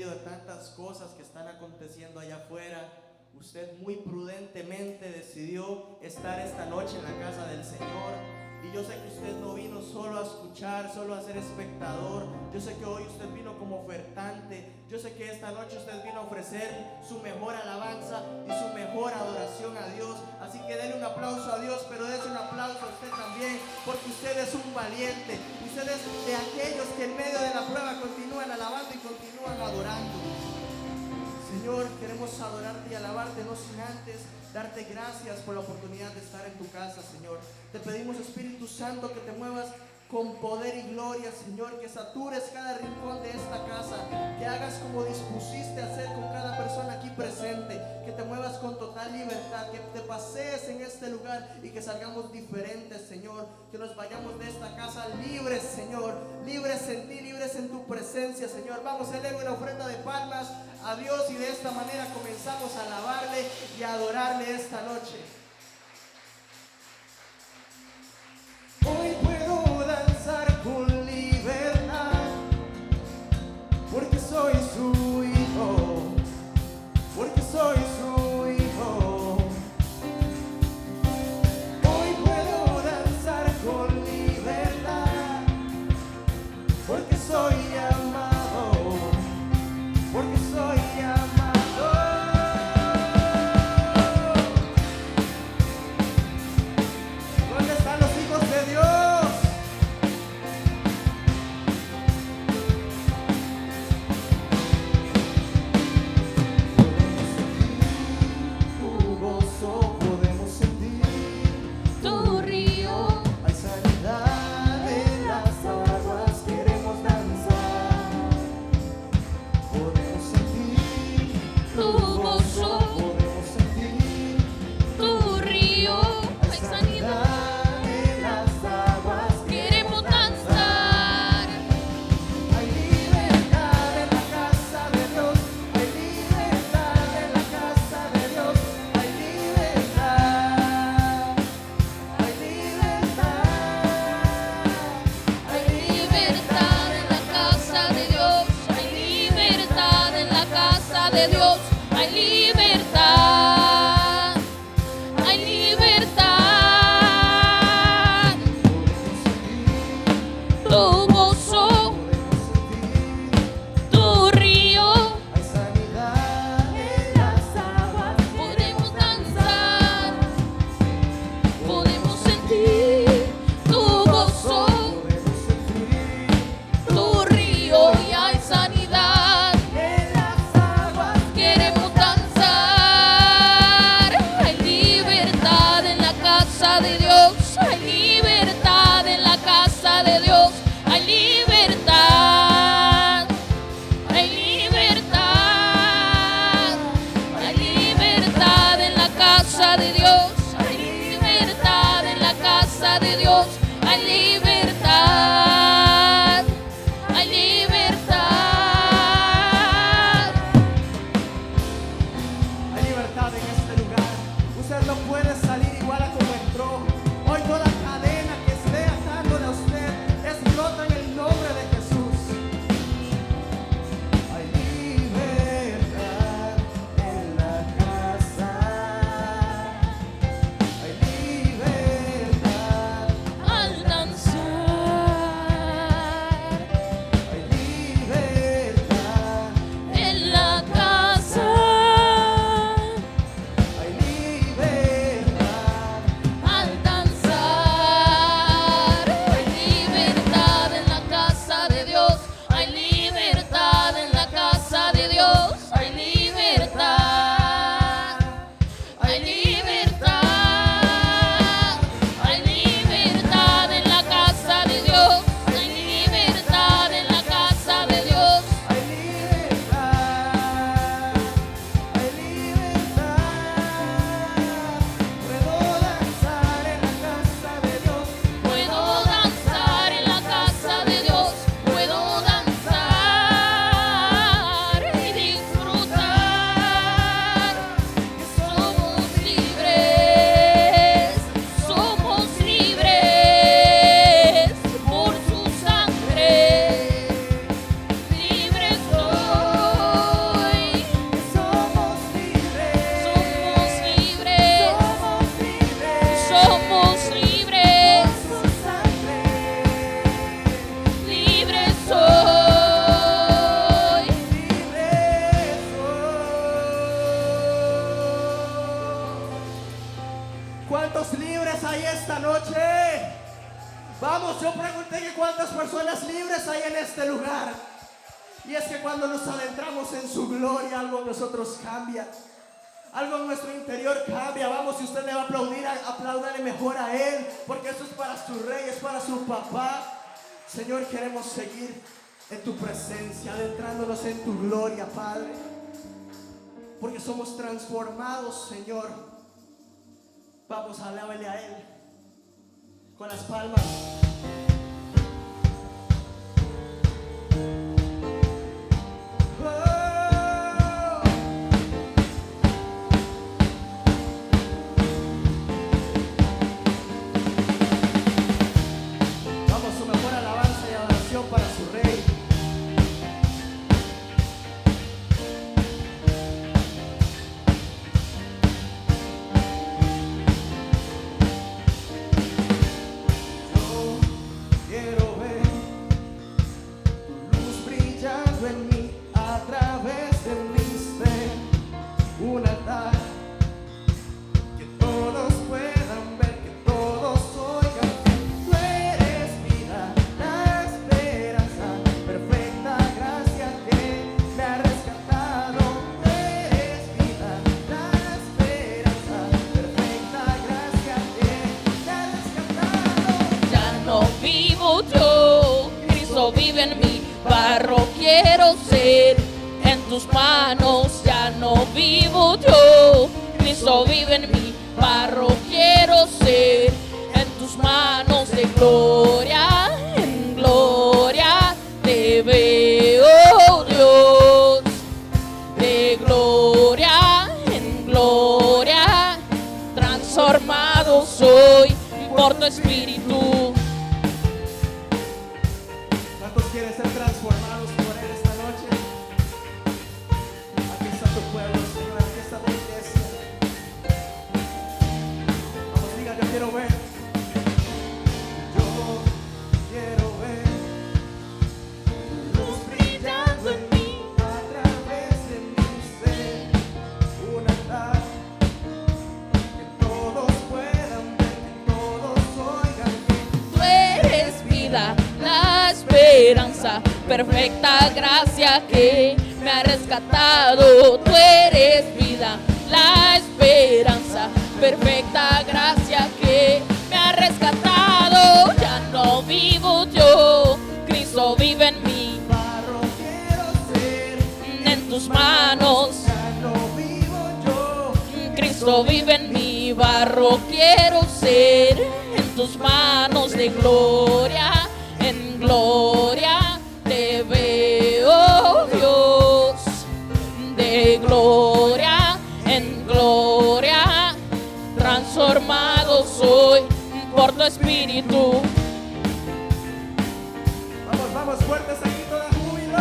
medio de tantas cosas que están aconteciendo allá afuera, usted muy prudentemente decidió estar esta noche en la casa del Señor. Y yo sé que usted no vino solo a escuchar, solo a ser espectador. Yo sé que hoy usted vino como ofertante. Yo sé que esta noche usted vino a ofrecer su mejor alabanza y su mejor adoración a Dios. Así que denle un aplauso a Dios, pero denle un aplauso a usted también, porque usted es un valiente. Usted es de aquellos que en medio de la prueba continúan alabando y continúan adorando. Señor, queremos adorarte y alabarte, no sin antes darte gracias por la oportunidad de estar en tu casa, Señor. Te pedimos, Espíritu Santo, que te muevas con poder y gloria, Señor, que satures cada rincón de esta casa, que hagas como dispusiste hacer con cada persona aquí presente, que te muevas con total libertad, que te pasees en este lugar y que salgamos diferentes, Señor, que nos vayamos de esta casa libres, Señor, libres en ti, libres en tu presencia, Señor. Vamos, elevo una ofrenda de palmas a Dios y de esta manera comenzamos a alabarle y a adorarle esta noche. Hoy puedo danzar con libertad, porque soy su hijo, porque soy su hijo. Hoy puedo danzar con libertad, porque soy amado, porque soy amado. ¿Dónde están los hijos de Dios? Tu gozo, podemos sentir tu río, hay sanidad en las aguas, queremos danzar. Podemos sentir tu gozo, podemos sentir tu río, hay sanidad en las aguas, queremos danzar. hay libertad en la casa de Dios, hay libertad en la casa de Dios, hay libertad, hay libertad, hay Libertad en la casa de Dios, hay libertad en la casa de Dios, hay libertad, hay libertad. Tu gozo, tu río, hay sanidad en las aguas, podemos danzar, podemos sentir tu gozo, podemos sentir tu río y hay sanidad. en las aguas, Queremos yo pregunté que cuántas personas libres hay en este lugar. Y es que cuando nos adentramos en su gloria, algo en nosotros cambia. Algo en nuestro interior cambia. Vamos, si usted le va a aplaudir, apláudale mejor a Él, porque eso es para su rey, es para su papá. Señor, queremos seguir en tu presencia, adentrándonos en tu gloria, Padre, porque somos transformados, Señor. Vamos, alábale a Él con las palmas. Vamos, su mejor alabanza y adoración para su rey. Quiero ver tu luz brillando en mí, a través de mi ser, un altar que todos puedan ver, que todos oigan. Tú eres vida, la esperanza, perfecta gracia que me ha rescatado. Tú eres vida, la esperanza, perfecta gracia que me ha rescatado. Ya no vivo yo, Cristo vive en mí. Barro quiero ser, en tus manos. Ya no vivo yo, Cristo vive en mí. Barro quiero ser, en tus manos. De gloria en gloria te veo, Dios. De gloria en gloria transformado soy por tu espíritu. ¿Cuántos quieren ser transformados por Él esta noche? Aquí está tu pueblo, Señor, aquí está tu iglesia. Vamos, diga, yo quiero ver. Yo quiero ver tu luz brillando en mí, a través de mi ser, un altar que todos puedan ver, que todos oigan. Tú eres vida, la esperanza, perfecta gracia que me ha rescatado. Tú eres vida, la esperanza, perfecta gracia que me ha rescatado. Ya no vivo yo, Cristo vive en mí. Barro quiero ser, En tus manos, ya no vivo yo. Cristo vive en mí. Barro quiero ser, en tus manos. De gloria en gloria te veo, Dios. De gloria en gloria transformado soy por tu espíritu. Vamos, vamos, fuertes aquí, toda júbilo.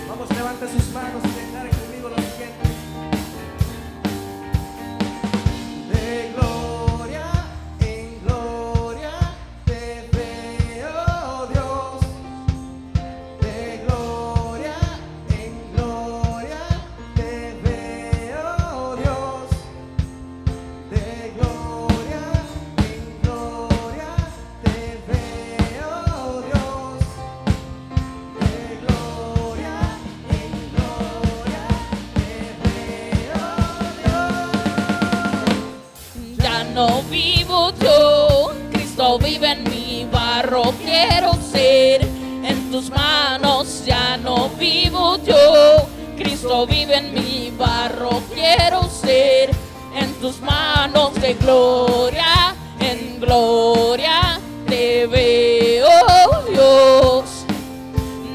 Vamos, levante sus manos y declare conmigo lo siguiente. De gloria en gloria te veo, Dios. De gloria en gloria te veo, Dios. De gloria en gloria te veo, Dios. De gloria en gloria te veo, Dios. Ya no vivo yo, Cristo vive en mi. Barro quiero ser, en tus manos. Ya no vivo yo, Cristo vive en mi. Barro quiero ser, en tus manos. De gloria en gloria te veo, Dios.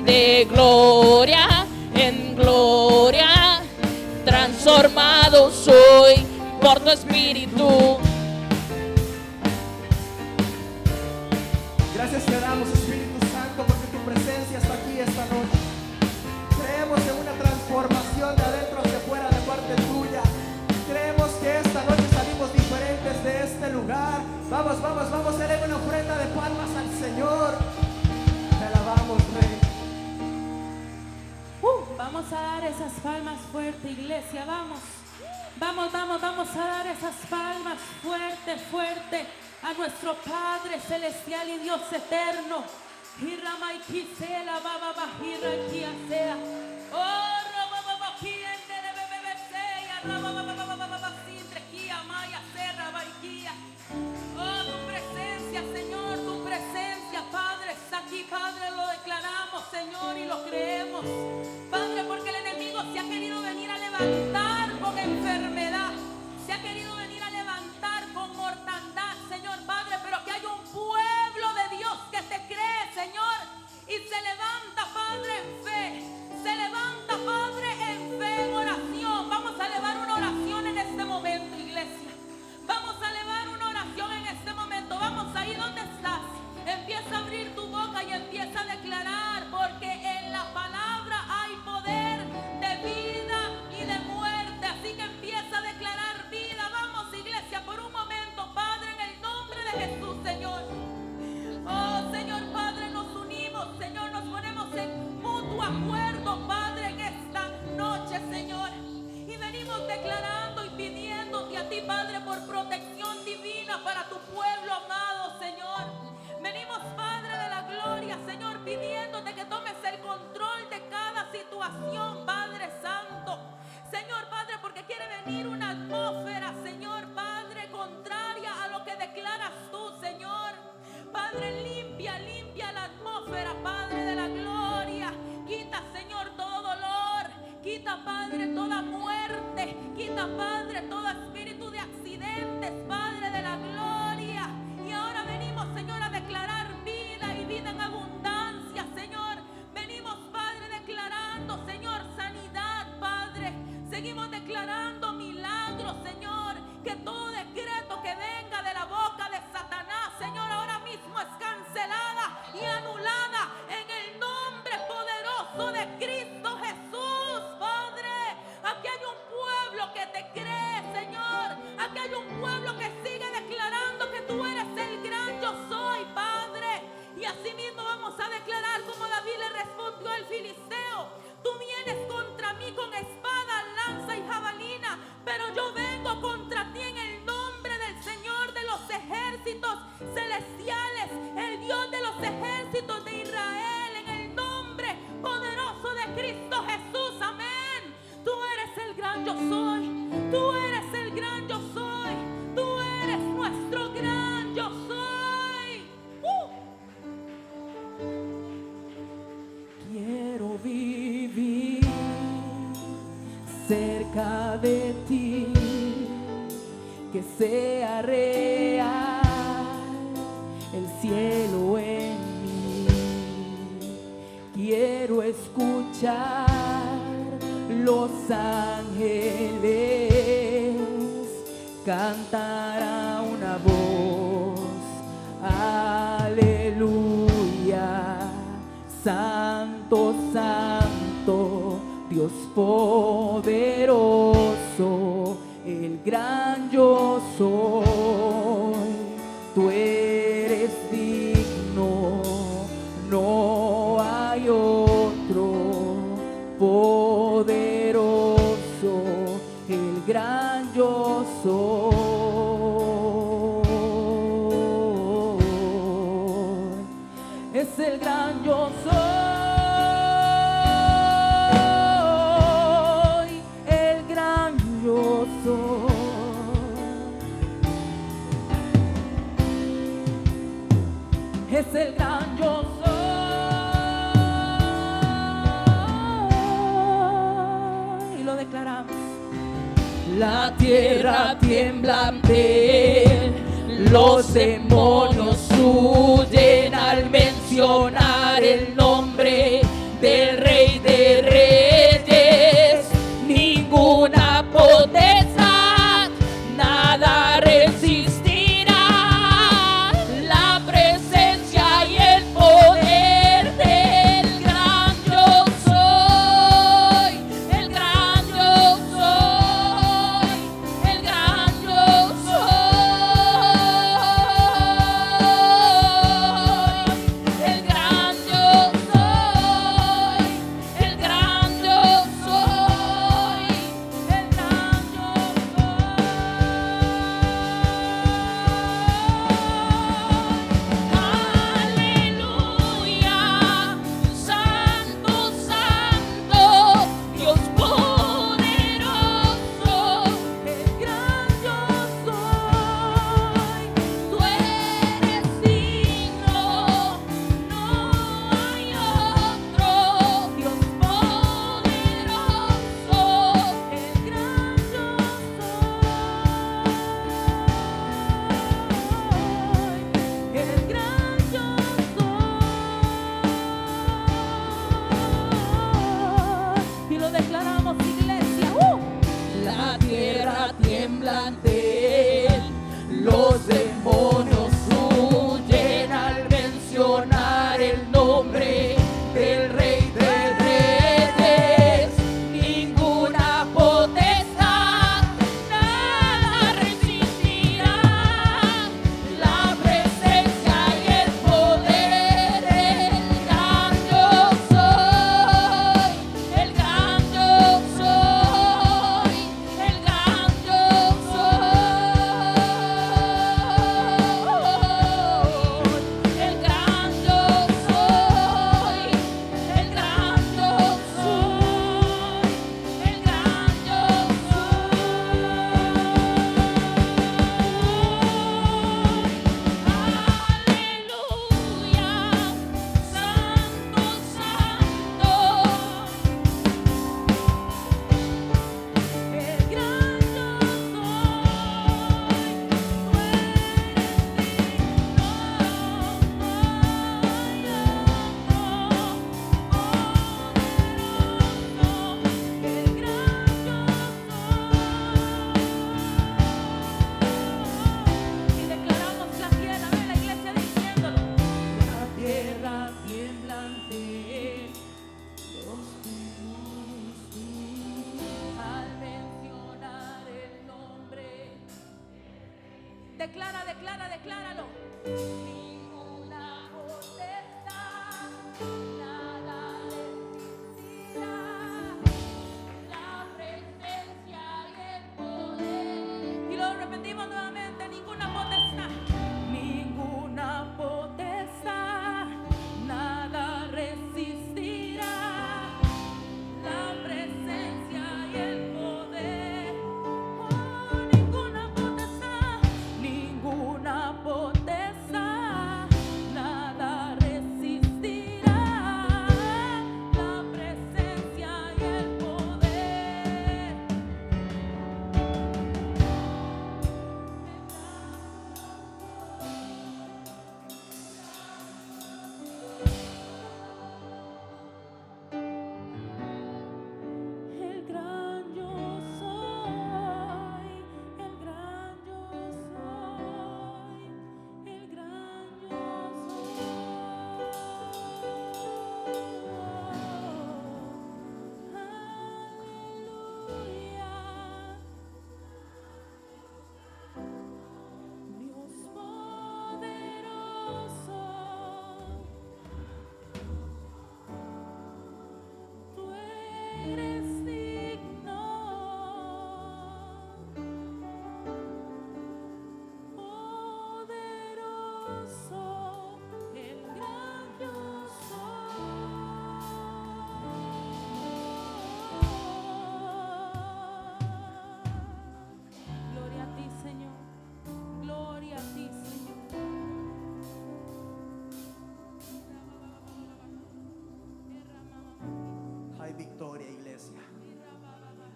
De gloria en gloria transformado soy por tu espíritu. Gracias te damos, Espíritu Santo, porque tu presencia está aquí esta noche. Creemos en una transformación de adentro hacia afuera de parte tuya. Creemos que esta noche salimos diferentes de este lugar. Vamos, vamos, vamos, eleva una ofrenda de palmas al Señor. Te alabamos, Rey. Vamos a dar esas palmas fuerte, iglesia, vamos. Vamos a dar esas palmas fuerte, fuerte a nuestro Padre Celestial y Dios eterno. Oh, tu presencia, Señor, tu presencia, Padre, está aquí, Padre, lo declaramos, Señor, y lo creemos, Padre, porque el enemigo se ha querido venir a levantar con enfermedad, se ha querido venir a levantar con mortandad, Señor, Padre, pero que hay un pueblo de Dios que te cree, Señor, y se levanta, Padre, en fe, se levanta, Padre, en fe, en oración. Vamos a elevar una oración en este momento, iglesia. Vamos a elevar una oración en este momento. Vamos ahí donde estás. Empieza a abrir tu boca y empieza a declarar, porque en la palabra hay poder de vida y de muerte. Así que empieza a declarar vida. Vamos, iglesia, por un momento, Padre, en el nombre de Jesús, Señor. Oh, Señor, Padre, nos unimos, Señor, nos ponemos en mutuo acuerdo, Padre, en esta noche, Señor. Y venimos declarando y pidiéndote a ti, Padre, por protección divina para tu pueblo amado, Señor. Venimos, Padre de la gloria, Señor, pidiéndote que tomes el control de cada situación, Padre Santo. Señor, Padre, porque quiere venir una atmósfera, Señor, Padre, contraria a lo que declaras tú, Señor. Padre, limpia la atmósfera, Padre de la gloria. Quita, Señor, todo dolor. Quita, Padre, toda muerte. Quita, Padre, todo espíritu de accidentes, Padre de la gloria. Y ahora venimos, Señor, a declarar vida y vida en abundancia, Señor. Venimos, Padre, declarando, Señor, sanidad, Padre. Seguimos declarando milagros, Señor. Que todo decreto que venga de la boca de Satanás, Señor, ahora mismo es cancelada y anulada en el nombre poderoso de Cristo Jesús, Padre. Aquí hay un pueblo que te cree, Señor. Aquí hay un pueblo que sigue declarando que tú eres el gran yo soy, Padre. Y así mismo vamos a declarar como David le respondió al filisteo: tú vienes contra mí con espada, lanza y jabalina, pero yo vengo contra ti en el nombre del Señor de los ejércitos celestiales, el Dios de los ejércitos de Israel, en el nombre poderoso de Cristo Jesús, amén. Tú eres el gran yo soy, tú eres el gran yo soy, tú eres nuestro gran yo soy. Quiero vivir cerca de ti, que sea real el cielo en mí. Quiero escuchar los ángeles cantar a una voz: aleluya, santo, santo, Dios poderoso, el gran yo soy. Tú eres digno, no hay otro poderoso, el gran yo soy. Es el gran yo soy. Es el gran yo soy. Y lo declaramos. La tierra tiembla ante él, los demonios huyen al mencionar el nombre del Rey de Reyes. Ninguna potestad, nada resistirá la presencia y el poder del gran yo soy, el gran yo soy, el gran yo soy. ante Él. Los demonios huyen al mencionar el nombre del Rey de Reyes. Ninguna potestad, nada resistirá la presencia y el poder. El gran yo soy, el gran yo soy, el gran yo soy, el gran yo soy, el gran yo soy, el gran yo soy. Aleluya, Santo, Santo. El gran yo soy, tú eres y declaramos la tierra, ve la iglesia diciéndolo. La tierra tiembla ante los demonios al mencionar el nombre. Declara, decláralo. Ninguna potestad, nada resistirá la presencia y el poder. Y lo repetimos nuevamente, ninguna potestad, nada resistirá la presencia y el poder. Oh, ninguna potestad, nada resistirá la presencia y el poder. El gran yo soy, el gran yo soy, el gran yo soy. Aleluya. Dios poderoso, tú eres digno, poderoso, el gran yo soy. Gloria a ti, Señor. Gloria a ti, Señor. Hay victoria, iglesia.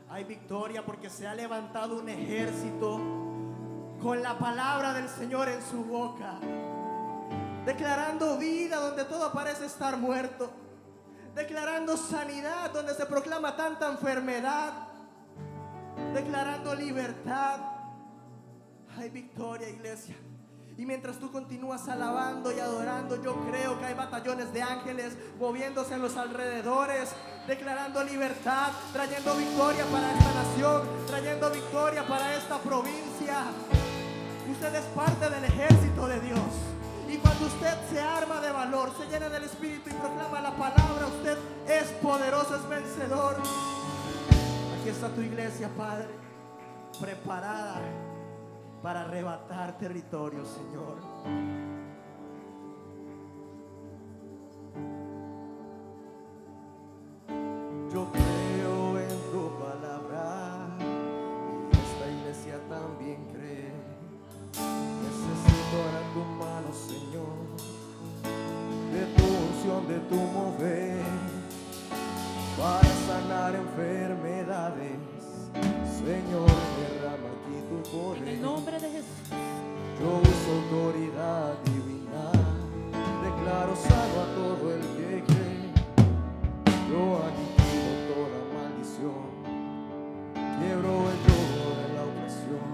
Hay victoria porque se ha levantado un ejército con la palabra del Señor en su boca, declarando vida donde todo parece estar muerto, declarando sanidad donde se proclama tanta enfermedad, declarando libertad. Hay victoria, iglesia. Y mientras tú continúas alabando y adorando, yo creo que hay batallones de ángeles moviéndose en los alrededores, declarando libertad, trayendo victoria para esta nación, trayendo victoria para esta provincia. Usted es parte del ejército de Dios. Y cuando usted se arma de valor, se llena del Espíritu y proclama la palabra, usted es poderoso, es vencedor. Aquí está tu iglesia, Padre, preparada para arrebatar territorio, Señor. Yo creo en tu palabra y esta iglesia también cree. Necesito ahora tu mano, Señor, de tu unción, de tu mover, para sanar enfermedades. Señor, derrama aquí tu poder. En el nombre de Jesús. Yo uso autoridad divina, declaro salvo a todo el que cree. Yo aniquilo toda maldición, quiebro el yugo de la opresión.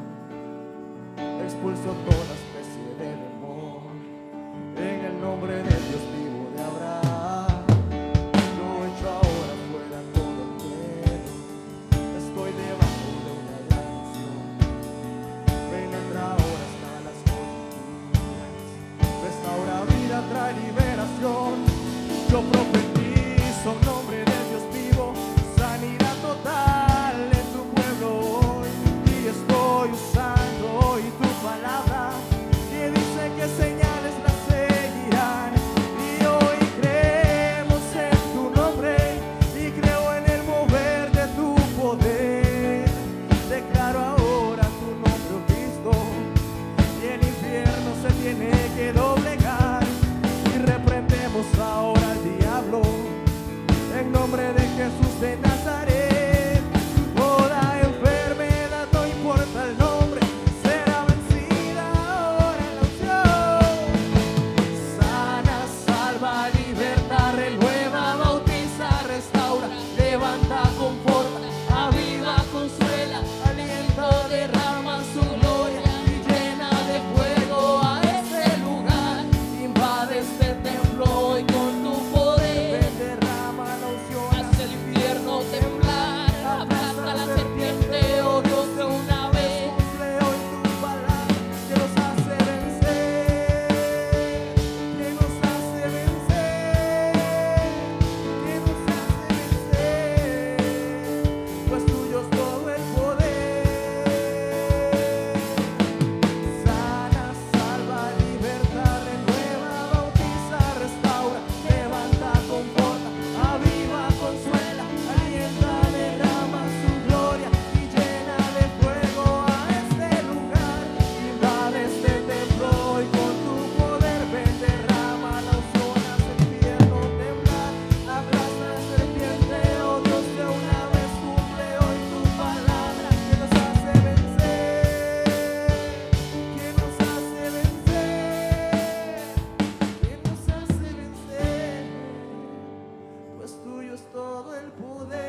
liberta, renueva, bautiza, restaura, levanta, conforta, aviva, consuela, alienta, derrama su gloria y llena de fuego a este lugar. Invade este templo hoy con tu poder. Ven, derrama la unción, Haz el infierno temblar, aplasta la serpiente, oh Dios, de una vez. cumple hoy tu palabra que nos hace vencer, que nos hace vencer, que nos hace vencer, pues tuyo es todo el poder. Sana, salva, liberta, renueva, bautiza, restaura, levanta, conforta, aviva, consuela, alienta, derrama su gloria y llena de fuego a este lugar. Invade este templo hoy con tu poder. Ven, derrama la unción, haz el infierno temblar, aplasta la serpiente, oh Dios, de una vez cumple hoy tu palabra que nos hace vencer, que nos hace vencer, que nos hace vencer, pues tuyo es todo el poder.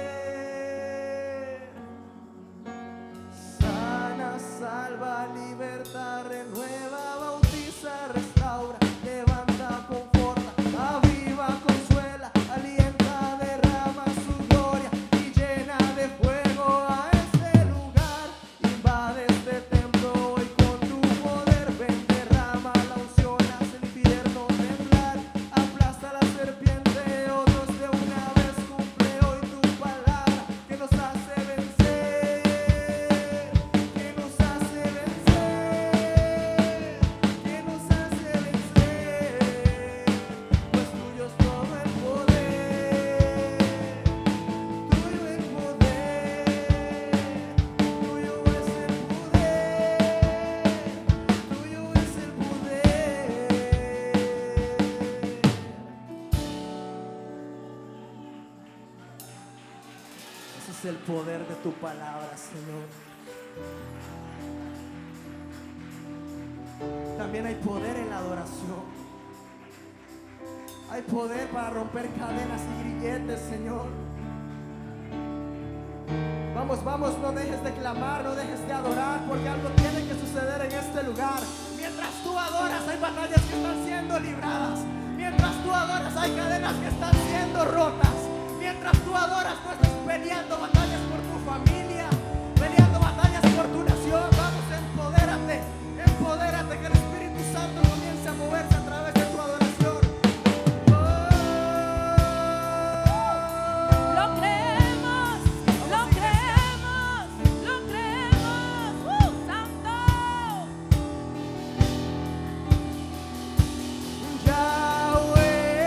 Sana, salva, liberta, renueva, bautiza, restaura, levanta, conforta, aviva, consuela, alienta, derrama su gloria y llena de fuego a este lugar. Invade este templo hoy con tu poder. Ven, derrama la unción, haz el infierno temblar, aplasta la serpiente, oh Dios, de una vez cumple hoy tu palabra que nos hace vencer, que nos hace vencer, que nos hace vencer, pues tuyo es todo el poder, tuyo el poder, tuyo es el poder, tuyo es el poder. Ese es el poder de tu palabra, Señor. También hay poder en la adoración. Hay poder para romper cadenas y grilletes, Señor. Vamos, vamos, no dejes de clamar, no dejes de adorar, porque algo tiene que suceder en este lugar. Mientras tú adoras, hay batallas que están siendo libradas. Mientras tú adoras, hay cadenas que están siendo rotas. Mientras tú adoras, tú estás peleando batallas por tu familia, peleando batallas por tu nación. Vamos, empodérate, empodérate, que el Espíritu Santo comience a moverse a través de tu adoración. Lo creemos, lo creemos, lo creemos. Santo. Yahweh,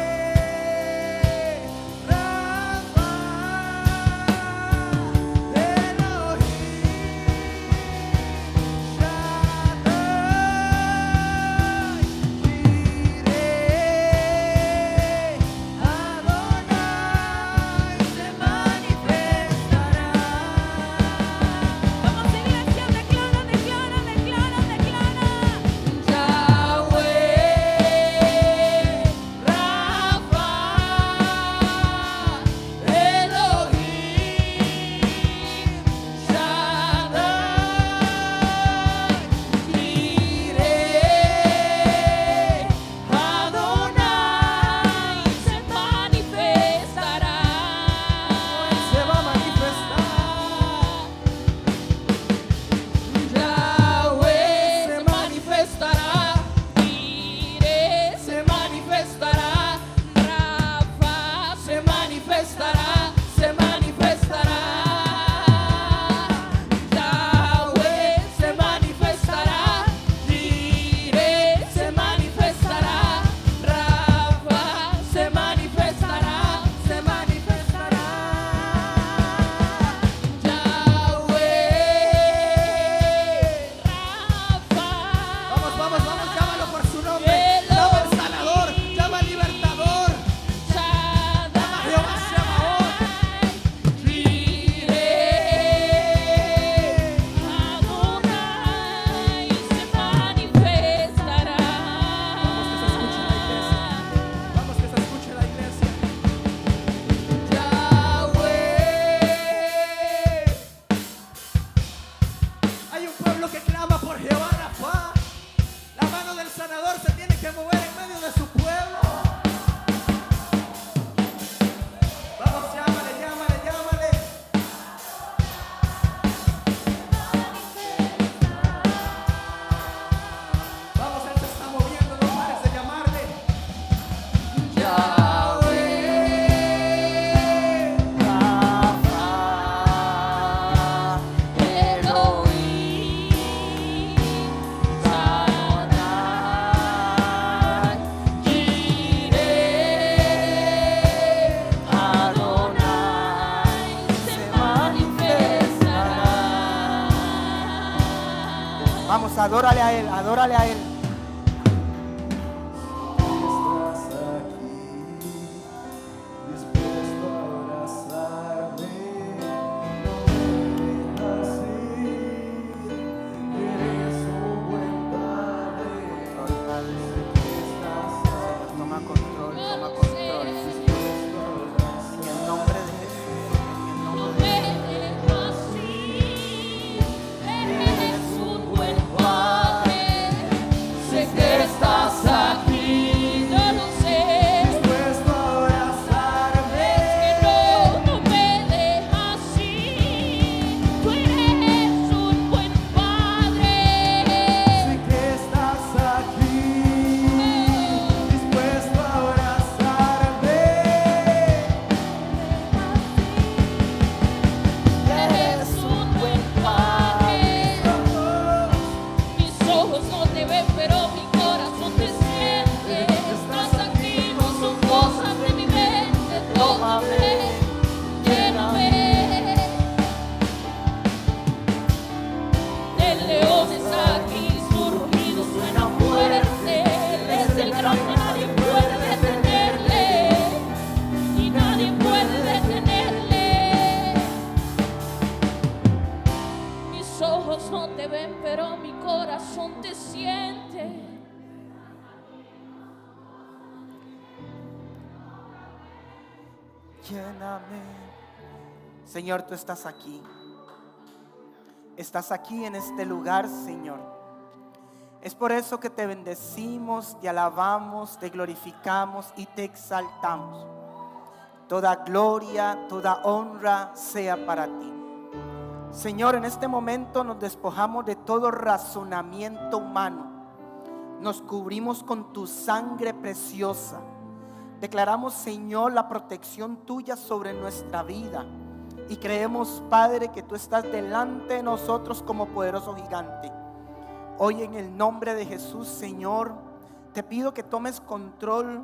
adórale a Él, adórale a Él. Estás aquí, dispuesto a abrazarme, no me dejas ir, eres un buen padre. Sé que estás aquí, Toma control, toma control. En el nombre de Jesús, en el No nombre de me dejas ir, eres un buen padre. Sé que estás aquí, yo lo sé. dispuesto a abrazarme. Es que no me dejas ir, tú eres un buen padre. Sé que estás aquí, dispuesto a abrazarme. Eres un buen padre. Mis ojos no te ven, pero mi corazón te siente. Estás aquí, no son cosas de mi mente. Tómame, lléname. El león está aquí, su rugido suena fuerte. Él es el grande, nadie puede detenerle. Y nadie puede detenerle. Mis ojos no te ven, pero mi corazón te siente. lléname. Señor, tú estás aquí. Estás aquí en este lugar, Señor. Es por eso que te bendecimos, te alabamos, te glorificamos y te exaltamos. Toda gloria, toda honra sea para ti. Señor, en este momento nos despojamos de todo razonamiento humano. Nos cubrimos con tu sangre preciosa. Declaramos, Señor, la protección tuya sobre nuestra vida. Y creemos, Padre, que tú estás delante de nosotros como poderoso gigante. Hoy en el nombre de Jesús, Señor, te pido que tomes control,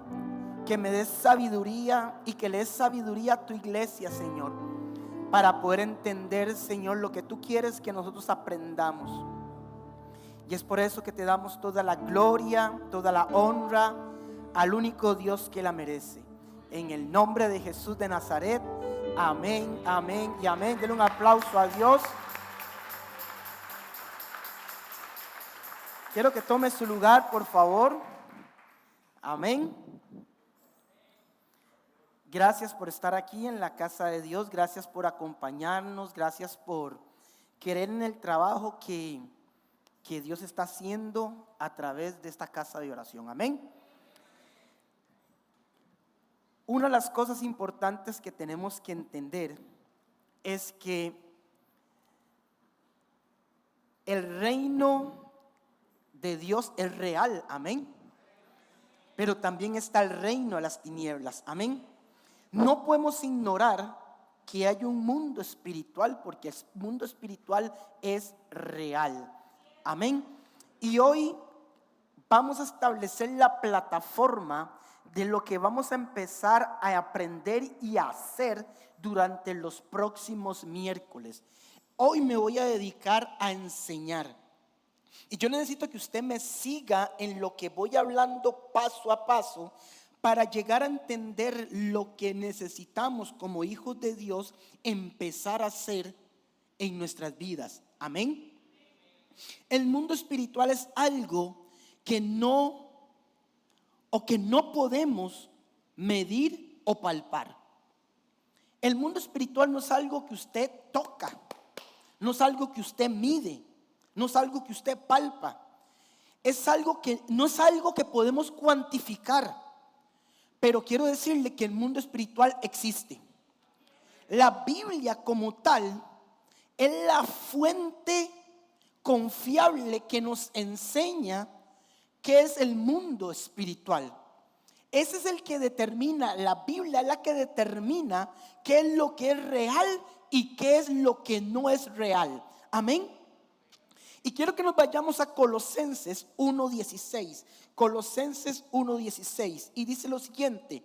que me des sabiduría y que le des sabiduría a tu iglesia, Señor, para poder entender, Señor, lo que tú quieres que nosotros aprendamos. Y es por eso que te damos toda la gloria, toda la honra al único Dios que la merece. En el nombre de Jesús de Nazaret, amén, amén y amén. Denle un aplauso a Dios. Quiero que tome su lugar, por favor. Amén. Gracias por estar aquí en la casa de Dios. Gracias por acompañarnos. Gracias por querer en el trabajo que Dios está haciendo a través de esta casa de oración. Amén. Una de las cosas importantes que tenemos que entender es que el reino de Dios es real, amén. Pero también está el reino de las tinieblas, amén. No podemos ignorar que hay un mundo espiritual, porque el mundo espiritual es real, amén. Y hoy vamos a establecer la plataforma de lo que vamos a empezar a aprender y a hacer durante los próximos miércoles. Hoy me voy a dedicar a enseñar. Y yo necesito que usted me siga en lo que voy hablando paso a paso para llegar a entender lo que necesitamos como hijos de Dios empezar a hacer en nuestras vidas. Amén. El mundo espiritual es algo que no podemos medir o palpar. El mundo espiritual no es algo que usted toca, no es algo que usted mide, no es algo que usted palpa. No es algo que podemos cuantificar. Pero quiero decirle que el mundo espiritual existe. La Biblia como tal es la fuente confiable que nos enseña qué es el mundo espiritual. Ese es el que determina, la Biblia es la que determina qué es lo que es real y qué es lo que no es real. Amén. Y quiero que nos vayamos a Colosenses 1:16. Colosenses 1:16. Y dice lo siguiente: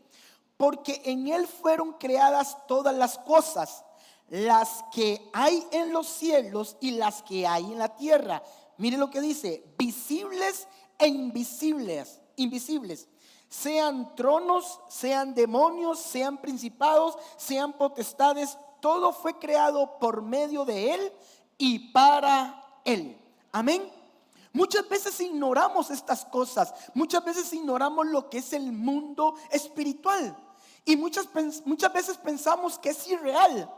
porque en Él fueron creadas todas las cosas, las que hay en los cielos y las que hay en la tierra, Mire lo que dice: visibles e invisibles, sean tronos, sean demonios, sean principados, sean potestades, todo fue creado por medio de Él y para Él. Amén. Muchas veces ignoramos estas cosas, muchas veces ignoramos lo que es el mundo espiritual y muchas veces pensamos que es irreal,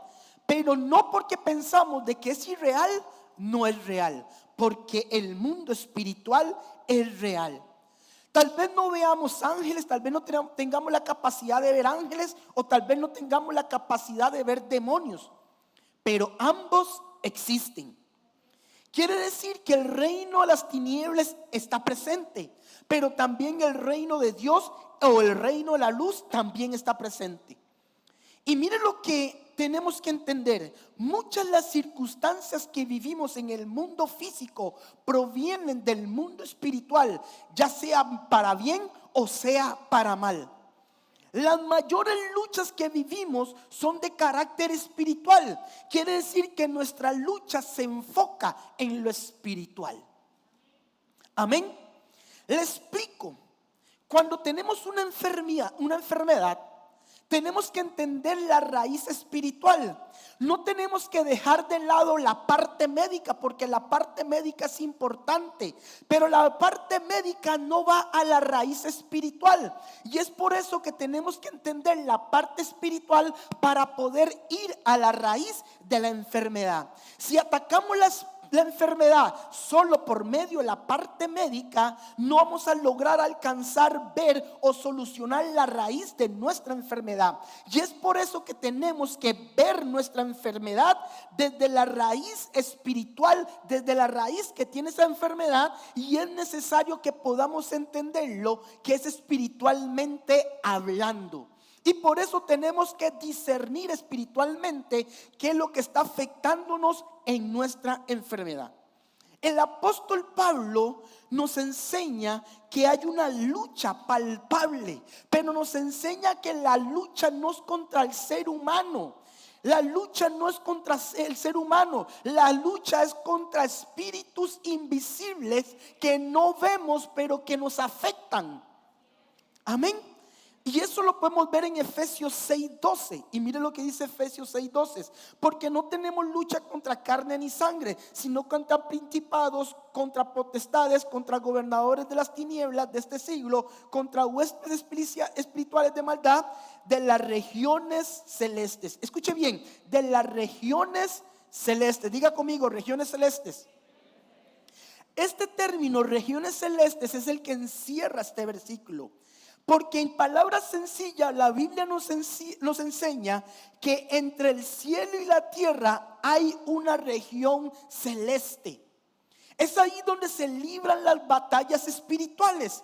pero no porque pensamos de que es irreal, no es real, porque el mundo espiritual es real. Tal vez no veamos ángeles, tal vez no tengamos la capacidad de ver ángeles, o tal vez no tengamos la capacidad de ver demonios, pero ambos existen. Quiere decir que el reino de las tinieblas está presente, pero también el reino de Dios o el reino de la luz también está presente. Y miren lo que tenemos que entender: muchas de las circunstancias que vivimos en el mundo físico provienen del mundo espiritual, ya sea para bien o sea para mal. Las mayores luchas que vivimos son de carácter espiritual. Quiere decir que nuestra lucha se enfoca en lo espiritual. Amén. Le explico. Cuando tenemos una enfermedad, tenemos que entender la raíz espiritual. No tenemos que dejar de lado la parte médica, porque la parte médica es importante, pero la parte médica no va a la raíz espiritual. Y es por eso que tenemos que entender la parte espiritual para poder ir a la raíz de la enfermedad. Si atacamos la enfermedad solo por medio de la parte médica, no vamos a lograr alcanzar, ver o solucionar la raíz de nuestra enfermedad. Y es por eso que tenemos que ver nuestra enfermedad desde la raíz espiritual, desde la raíz que tiene esa enfermedad, y es necesario que podamos entenderlo, que es espiritualmente hablando. Y por eso tenemos que discernir espiritualmente qué es lo que está afectándonos en nuestra enfermedad. El apóstol Pablo nos enseña que hay una lucha palpable, pero nos enseña que la lucha no es contra el ser humano. La lucha no es contra el ser humano, la lucha es contra espíritus invisibles que no vemos, pero que nos afectan. Amén. Y eso lo podemos ver en Efesios 6:12. Y mire lo que dice Efesios 6:12: porque no tenemos lucha contra carne ni sangre, sino contra principados, contra potestades, contra gobernadores de las tinieblas de este siglo, contra huestes espirituales de maldad de las regiones celestes. Escuche bien: de las regiones celestes. Diga conmigo: regiones celestes. Este término, regiones celestes, es el que encierra este versículo. Porque en palabras sencillas la Biblia nos enseña que entre el cielo y la tierra hay una región celeste. Es ahí donde se libran las batallas espirituales.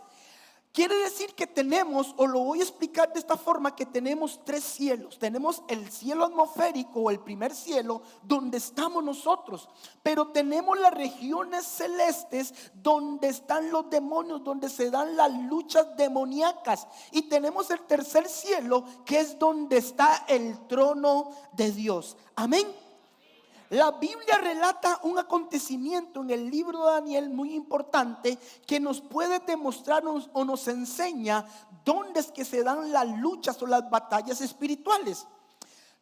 Quiere decir que tenemos, o lo voy a explicar de esta forma, que tenemos tres cielos. Tenemos el cielo atmosférico o el primer cielo, donde estamos nosotros. Pero tenemos las regiones celestes, donde están los demonios, donde se dan las luchas demoníacas. Y tenemos el tercer cielo, que es donde está el trono de Dios. Amén. La Biblia relata un acontecimiento en el libro de Daniel muy importante, que nos puede demostrarnos o nos enseña dónde es que se dan las luchas o las batallas espirituales.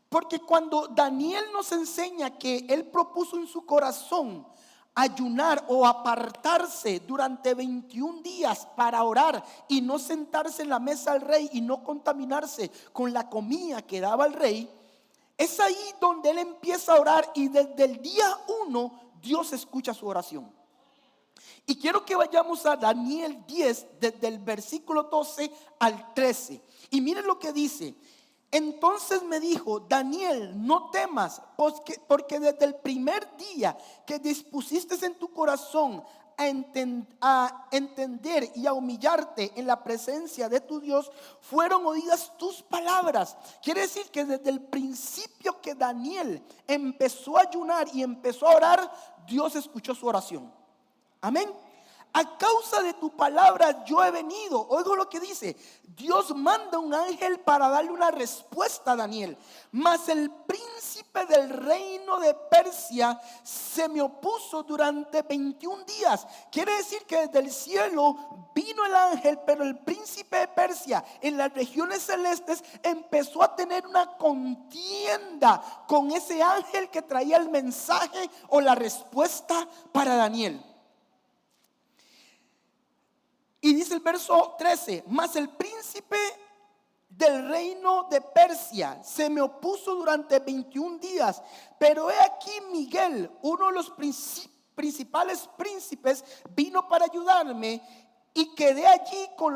Porque cuando Daniel nos enseña que él propuso en su corazón ayunar o apartarse durante 21 días para orar y no sentarse en la mesa del rey y no contaminarse con la comida que daba el rey, es ahí donde él empieza a orar, y desde el día 1 Dios escucha su oración. Y quiero que vayamos a Daniel 10, desde el versículo 12 al 13. Y miren lo que dice: entonces me dijo: Daniel, no temas, porque desde el primer día que dispusiste en tu corazón a entender y a humillarte en la presencia de tu Dios, fueron oídas tus palabras. Quiere decir que desde el principio que Daniel empezó a ayunar y empezó a orar, Dios escuchó su oración. Amén. A causa de tu palabra yo he venido. Oigo lo que dice: Dios manda un ángel para darle una respuesta a Daniel. Mas el príncipe príncipe del reino de Persia se me opuso durante 21 días. Quiere decir que desde el cielo vino el ángel, pero el príncipe de Persia en las regiones celestes empezó a tener una contienda con ese ángel que traía el mensaje o la respuesta para Daniel. Y dice el verso 13: mas el príncipe del reino de Persia se me opuso durante 21 días, pero he aquí Miguel, uno de los principales príncipes, vino para ayudarme y quedé allí con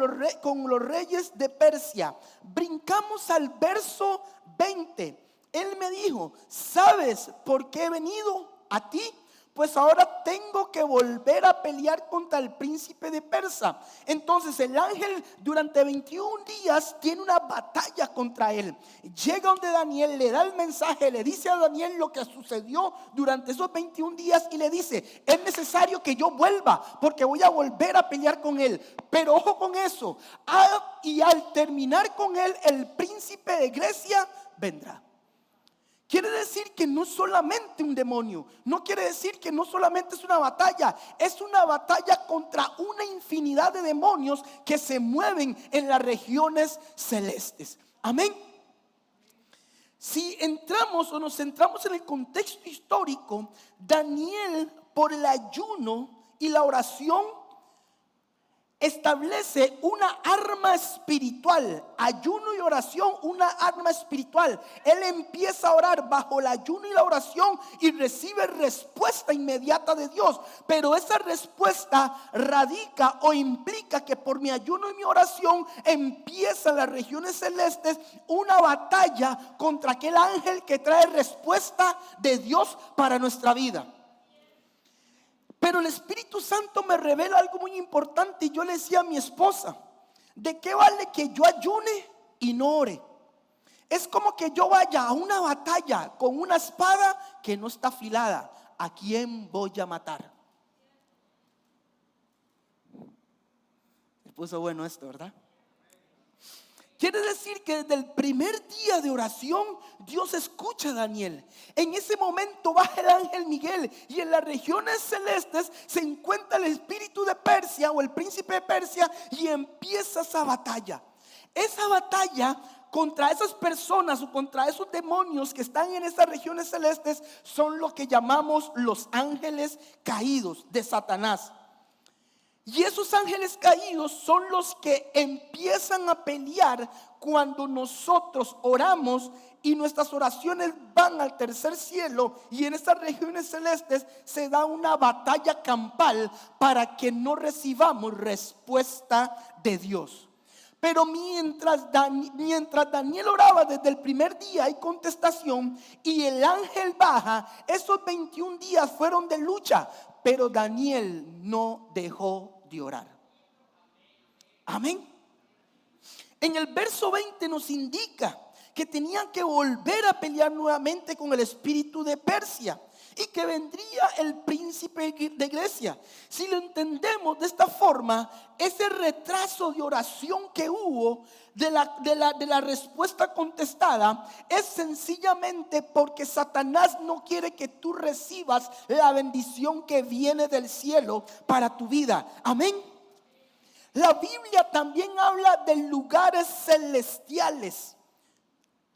los reyes de Persia. Brincamos al verso 20. Él me dijo: ¿sabes por qué he venido a ti? Pues ahora tengo que volver a pelear contra el príncipe de Persia. Entonces el ángel durante 21 días tiene una batalla contra él. Llega donde Daniel, le da el mensaje, le dice a Daniel lo que sucedió durante esos 21 días y le dice: es necesario que yo vuelva porque voy a volver a pelear con él. Pero ojo con eso, y al terminar con él, el príncipe de Grecia vendrá. Quiere decir que no solamente un demonio, no quiere decir que no solamente es una batalla contra una infinidad de demonios que se mueven en las regiones celestes. Amén. Si entramos o nos centramos en el contexto histórico, Daniel, por el ayuno y la oración, establece una arma espiritual. Ayuno y oración, una arma espiritual. Él empieza a orar bajo el ayuno y la oración y recibe respuesta inmediata de Dios. Pero esa respuesta radica o implica que por mi ayuno y mi oración empieza en las regiones celestes una batalla contra aquel ángel que trae respuesta de Dios para nuestra vida. Pero el Espíritu Santo me revela algo muy importante y yo le decía a mi esposa: ¿de qué vale que yo ayune y no ore? Es como que yo vaya a una batalla con una espada que no está afilada. ¿A quién voy a matar? Se puso bueno esto, ¿verdad? Quiere decir que desde el primer día de oración Dios escucha a Daniel. En ese momento baja el ángel Miguel y en las regiones celestes se encuentra el espíritu de Persia o el príncipe de Persia y empieza esa batalla. Esa batalla contra esas personas o contra esos demonios que están en esas regiones celestes son lo que llamamos los ángeles caídos de Satanás. Y esos ángeles caídos son los que empiezan a pelear cuando nosotros oramos y nuestras oraciones van al tercer cielo, y en estas regiones celestes se da una batalla campal para que no recibamos respuesta de Dios. Pero mientras Daniel oraba, desde el primer día hay contestación y el ángel baja. Esos 21 días fueron de lucha, pero Daniel no dejó de orar. Amén. En el verso 20 nos indica que tenían que volver a pelear nuevamente con el espíritu de Persia y que vendría el príncipe de Grecia. Si lo entendemos de esta forma, ese retraso de oración que hubo de la respuesta contestada es sencillamente porque Satanás no quiere que tú recibas la bendición que viene del cielo para tu vida. Amén. La Biblia también habla de lugares celestiales.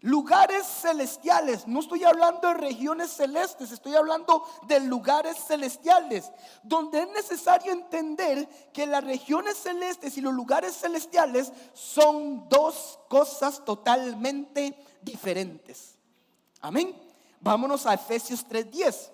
Lugares celestiales. No estoy hablando de regiones celestes, estoy hablando de lugares celestiales, donde es necesario entender que las regiones celestes y los lugares celestiales son dos cosas totalmente diferentes. Amén. Vámonos a Efesios 3:10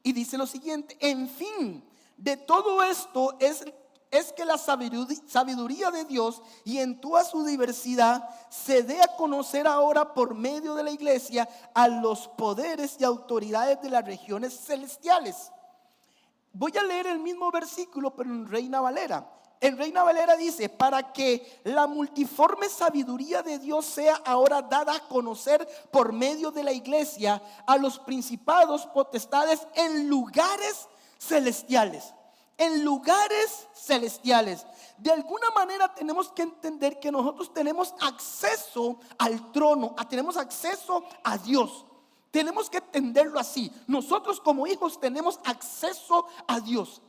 y dice lo siguiente: en fin, de todo esto es que la sabiduría de Dios y en toda su diversidad se dé a conocer ahora por medio de la iglesia a los poderes y autoridades de las regiones celestiales. Voy a leer el mismo versículo pero en Reina Valera. En Reina Valera dice: para que la multiforme sabiduría de Dios sea ahora dada a conocer por medio de la iglesia a los principados, potestades en lugares celestiales. En lugares celestiales. De alguna manera tenemos que entender que nosotros tenemos acceso al trono, tenemos acceso a Dios. Tenemos que entenderlo así. Nosotros como hijos tenemos acceso a Dios.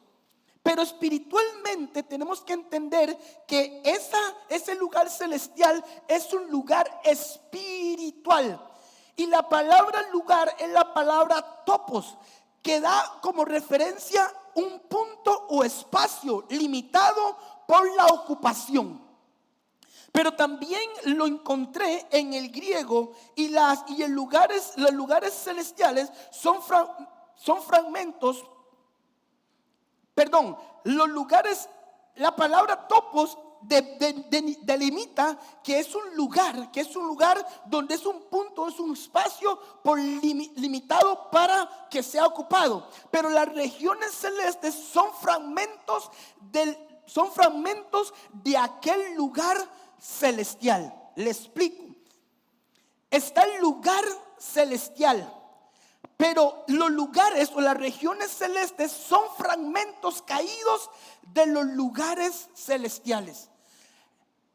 Pero espiritualmente tenemos que entender que ese lugar celestial es un lugar espiritual. Y la palabra lugar es la palabra topos, que da como referencia un punto o espacio limitado por la ocupación. Pero también lo encontré en el griego y los lugares celestiales son fragmentos. Los lugares, la palabra topos delimita que es un lugar donde es un punto, es un espacio limitado para que sea ocupado. Pero las regiones celestes son fragmentos de aquel lugar celestial. Le explico. Está el lugar celestial, pero los lugares o las regiones celestes son fragmentos caídos de los lugares celestiales.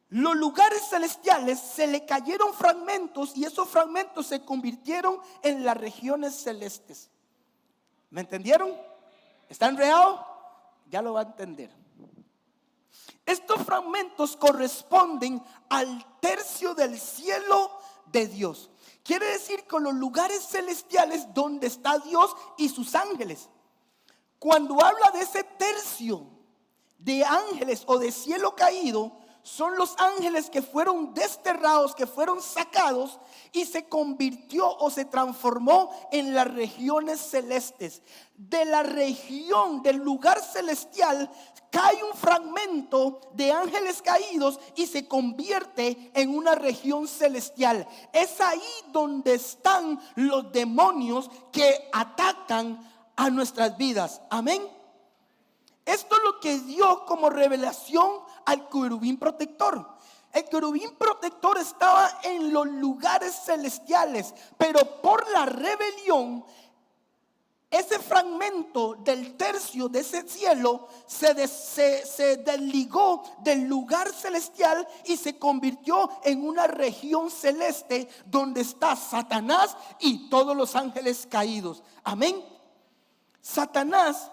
Los lugares celestiales se le cayeron fragmentos y esos fragmentos se convirtieron en las regiones celestes. ¿Me entendieron? ¿Está enredado? Ya lo va a entender. Estos fragmentos corresponden al tercio del cielo de Dios. Quiere decir que los lugares celestiales donde está Dios y sus ángeles. Cuando habla de ese tercio de ángeles o de cielo caído, son los ángeles que fueron desterrados, que fueron sacados y se convirtió o se transformó en las regiones celestes. De la región del lugar celestial cae un fragmento de ángeles caídos y se convierte en una región celestial. Es ahí donde están los demonios que atacan a nuestras vidas. Amén. Esto es lo que dio como revelación al querubín protector. El querubín protector estaba en los lugares celestiales, pero por la rebelión, ese fragmento del tercio de ese cielo se desligó del lugar celestial y se convirtió en una región celeste donde está Satanás y todos los ángeles caídos. Amén. Satanás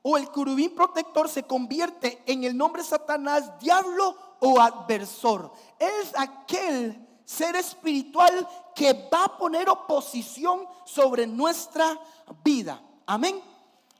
o el querubín protector se convierte en el nombre Satanás, diablo o adversor. Es aquel ser espiritual que va a poner oposición sobre nuestra vida. Amén.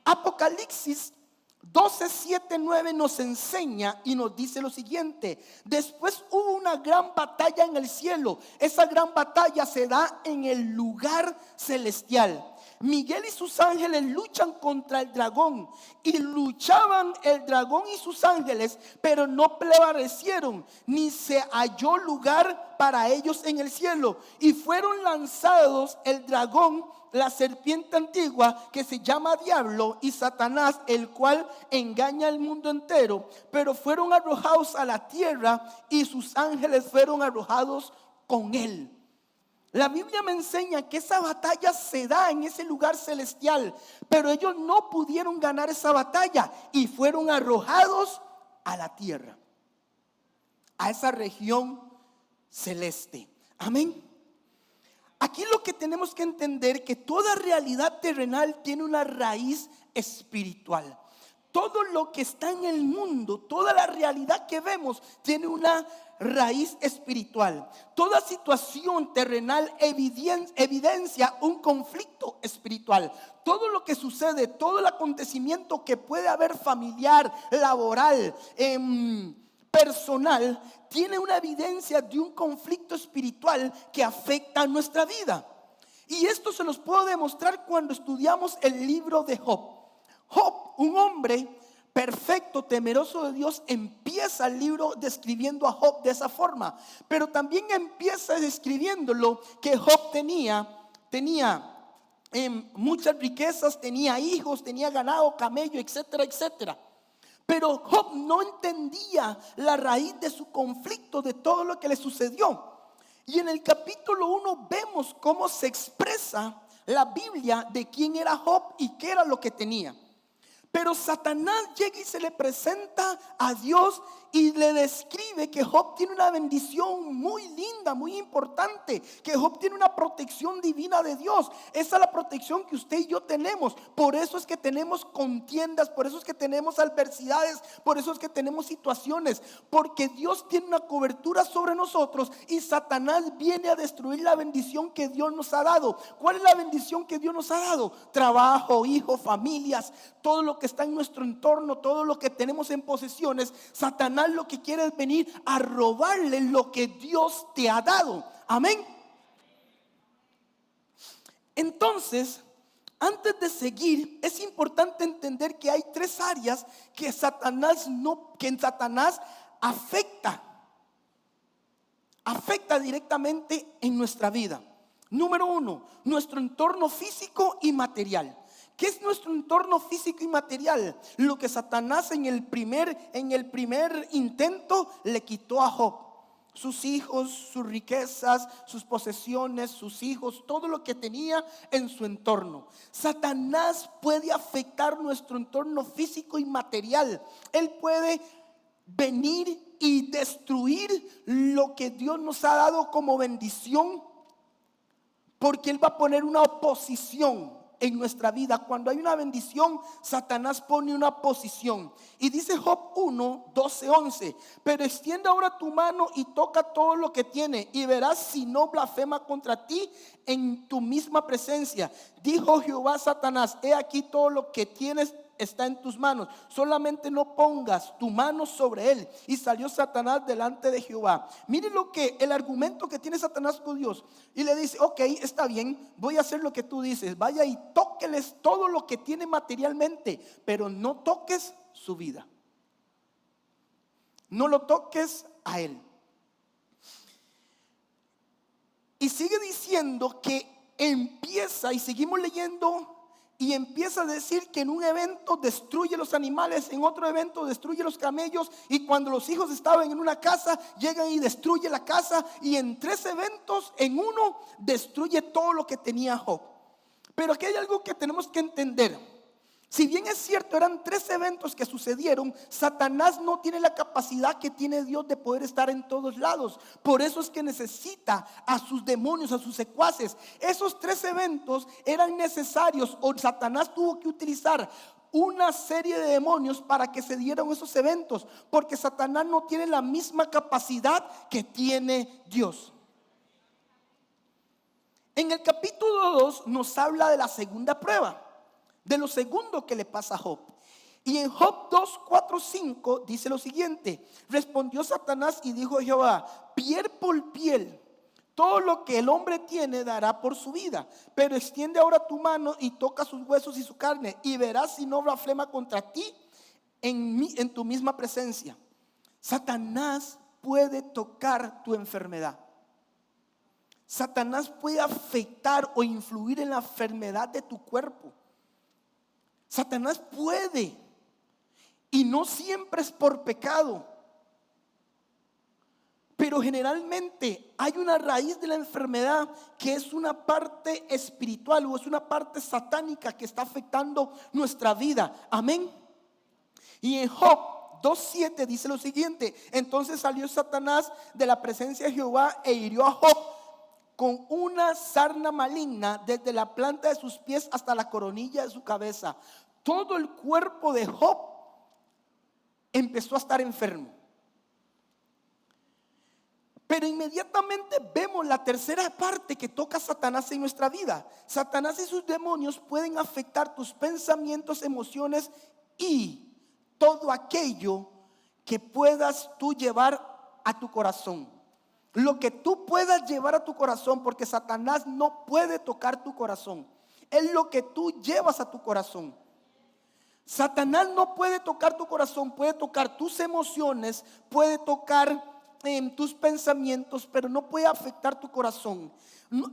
Apocalipsis 12, 7, 9 nos enseña y nos dice lo siguiente: después hubo una gran batalla en el cielo. Esa gran batalla se da en el lugar celestial. Miguel y sus ángeles luchan contra el dragón, y luchaban el dragón y sus ángeles, pero no prevalecieron, ni se halló lugar para ellos en el cielo. Y fueron lanzados el dragón, la serpiente antigua, que se llama Diablo y Satanás, el cual engaña al mundo entero, pero fueron arrojados a la tierra y sus ángeles fueron arrojados con él. La Biblia me enseña que esa batalla se da en ese lugar celestial, pero ellos no pudieron ganar esa batalla y fueron arrojados a la tierra, a esa región celeste. Amén. Aquí lo que tenemos que entender que toda realidad terrenal tiene una raíz espiritual. Todo lo que está en el mundo, toda la realidad que vemos tiene una raíz espiritual. Toda situación terrenal evidencia un conflicto espiritual. Todo lo que sucede, todo el acontecimiento que puede haber familiar, laboral, personal, tiene una evidencia de un conflicto espiritual que afecta a nuestra vida. Y esto se los puedo demostrar cuando estudiamos el libro de Job. Job, un hombre perfecto, temeroso de Dios, empieza el libro describiendo a Job de esa forma, pero también empieza describiéndolo que Job tenía muchas riquezas, tenía hijos, tenía ganado, camello, etcétera, etcétera. Pero Job no entendía la raíz de su conflicto, de todo lo que le sucedió. Y en el capítulo 1 vemos cómo se expresa la Biblia de quién era Job y qué era lo que tenía. Pero Satanás llega y se le presenta a Dios y le describe que Job tiene una bendición muy linda, muy importante, que Job tiene una protección divina de Dios. Esa es la protección que usted y yo tenemos. Por eso es que tenemos contiendas, por eso es que tenemos adversidades, por eso es que tenemos situaciones, porque Dios tiene una cobertura sobre nosotros y Satanás viene a destruir la bendición que Dios nos ha dado. ¿Cuál es la bendición que Dios nos ha dado? Trabajo, hijos, familias, todo lo que está en nuestro entorno, todo lo que tenemos en posesiones. Satanás lo que quiere es venir a robarle lo que Dios te ha dado. Amén. Entonces, antes de seguir, es importante entender que hay tres áreas que Satanás afecta directamente en nuestra vida. Número uno, nuestro entorno físico y material. ¿Qué es nuestro entorno físico y material? Lo que Satanás en el primer intento le quitó a Job. Sus hijos, sus riquezas, sus posesiones, sus hijos, todo lo que tenía en su entorno. Satanás puede afectar nuestro entorno físico y material. Él puede venir y destruir lo que Dios nos ha dado como bendición, porque Él va a poner una oposición en nuestra vida. Cuando hay una bendición, Satanás pone una oposición. Y dice Job 1, 12, 11: pero extiende ahora tu mano y toca todo lo que tiene, y verás si no blasfema contra ti en tu misma presencia. Dijo Jehová a Satanás: he aquí todo lo que tienes está en tus manos, solamente no pongas tu mano sobre él. Y salió Satanás delante de Jehová. Miren el argumento que tiene Satanás con Dios. Y le dice: ok, está bien, voy a hacer lo que tú dices. Vaya y tóqueles todo lo que tiene materialmente, pero no toques su vida. No lo toques a él. Y sigue diciendo que empieza, y seguimos leyendo, y empieza a decir que en un evento destruye los animales, en otro evento destruye los camellos, y cuando los hijos estaban en una casa, llegan y destruye la casa, y en 3 eventos, en uno, destruye todo lo que tenía Job. Pero aquí hay algo que tenemos que entender. Si bien es cierto, eran 3 eventos que sucedieron, Satanás no tiene la capacidad que tiene Dios de poder estar en todos lados. Por eso es que necesita a sus demonios, a sus secuaces. Esos 3 eventos eran necesarios, o Satanás tuvo que utilizar una serie de demonios para que se dieran esos eventos, porque Satanás no tiene la misma capacidad que tiene Dios. En el capítulo 2 nos habla de la segunda prueba, de lo segundo que le pasa a Job. Y en Job 2, 4, 5 dice lo siguiente: respondió Satanás y dijo Jehová: piel por piel, todo lo que el hombre tiene dará por su vida, pero extiende ahora tu mano y toca sus huesos y su carne, y verás si no blasfema contra ti en tu misma presencia. Satanás puede tocar tu enfermedad. Satanás puede afectar o influir en la enfermedad de tu cuerpo. Satanás puede, y no siempre es por pecado, pero generalmente hay una raíz de la enfermedad que es una parte espiritual, o es una parte satánica que está afectando nuestra vida. Amén. Y en Job 2:7 dice lo siguiente: entonces salió Satanás de la presencia de Jehová e hirió a Job con una sarna maligna desde la planta de sus pies hasta la coronilla de su cabeza. Todo el cuerpo de Job empezó a estar enfermo. Pero inmediatamente vemos la tercera parte que toca Satanás en nuestra vida. Satanás y sus demonios pueden afectar tus pensamientos, emociones y todo aquello que puedas tú llevar a tu corazón. Lo que tú puedas llevar a tu corazón, porque Satanás no puede tocar tu corazón. Es lo que tú llevas a tu corazón. Satanás no puede tocar tu corazón, puede tocar tus emociones, puede tocar tus pensamientos, pero no puede afectar tu corazón.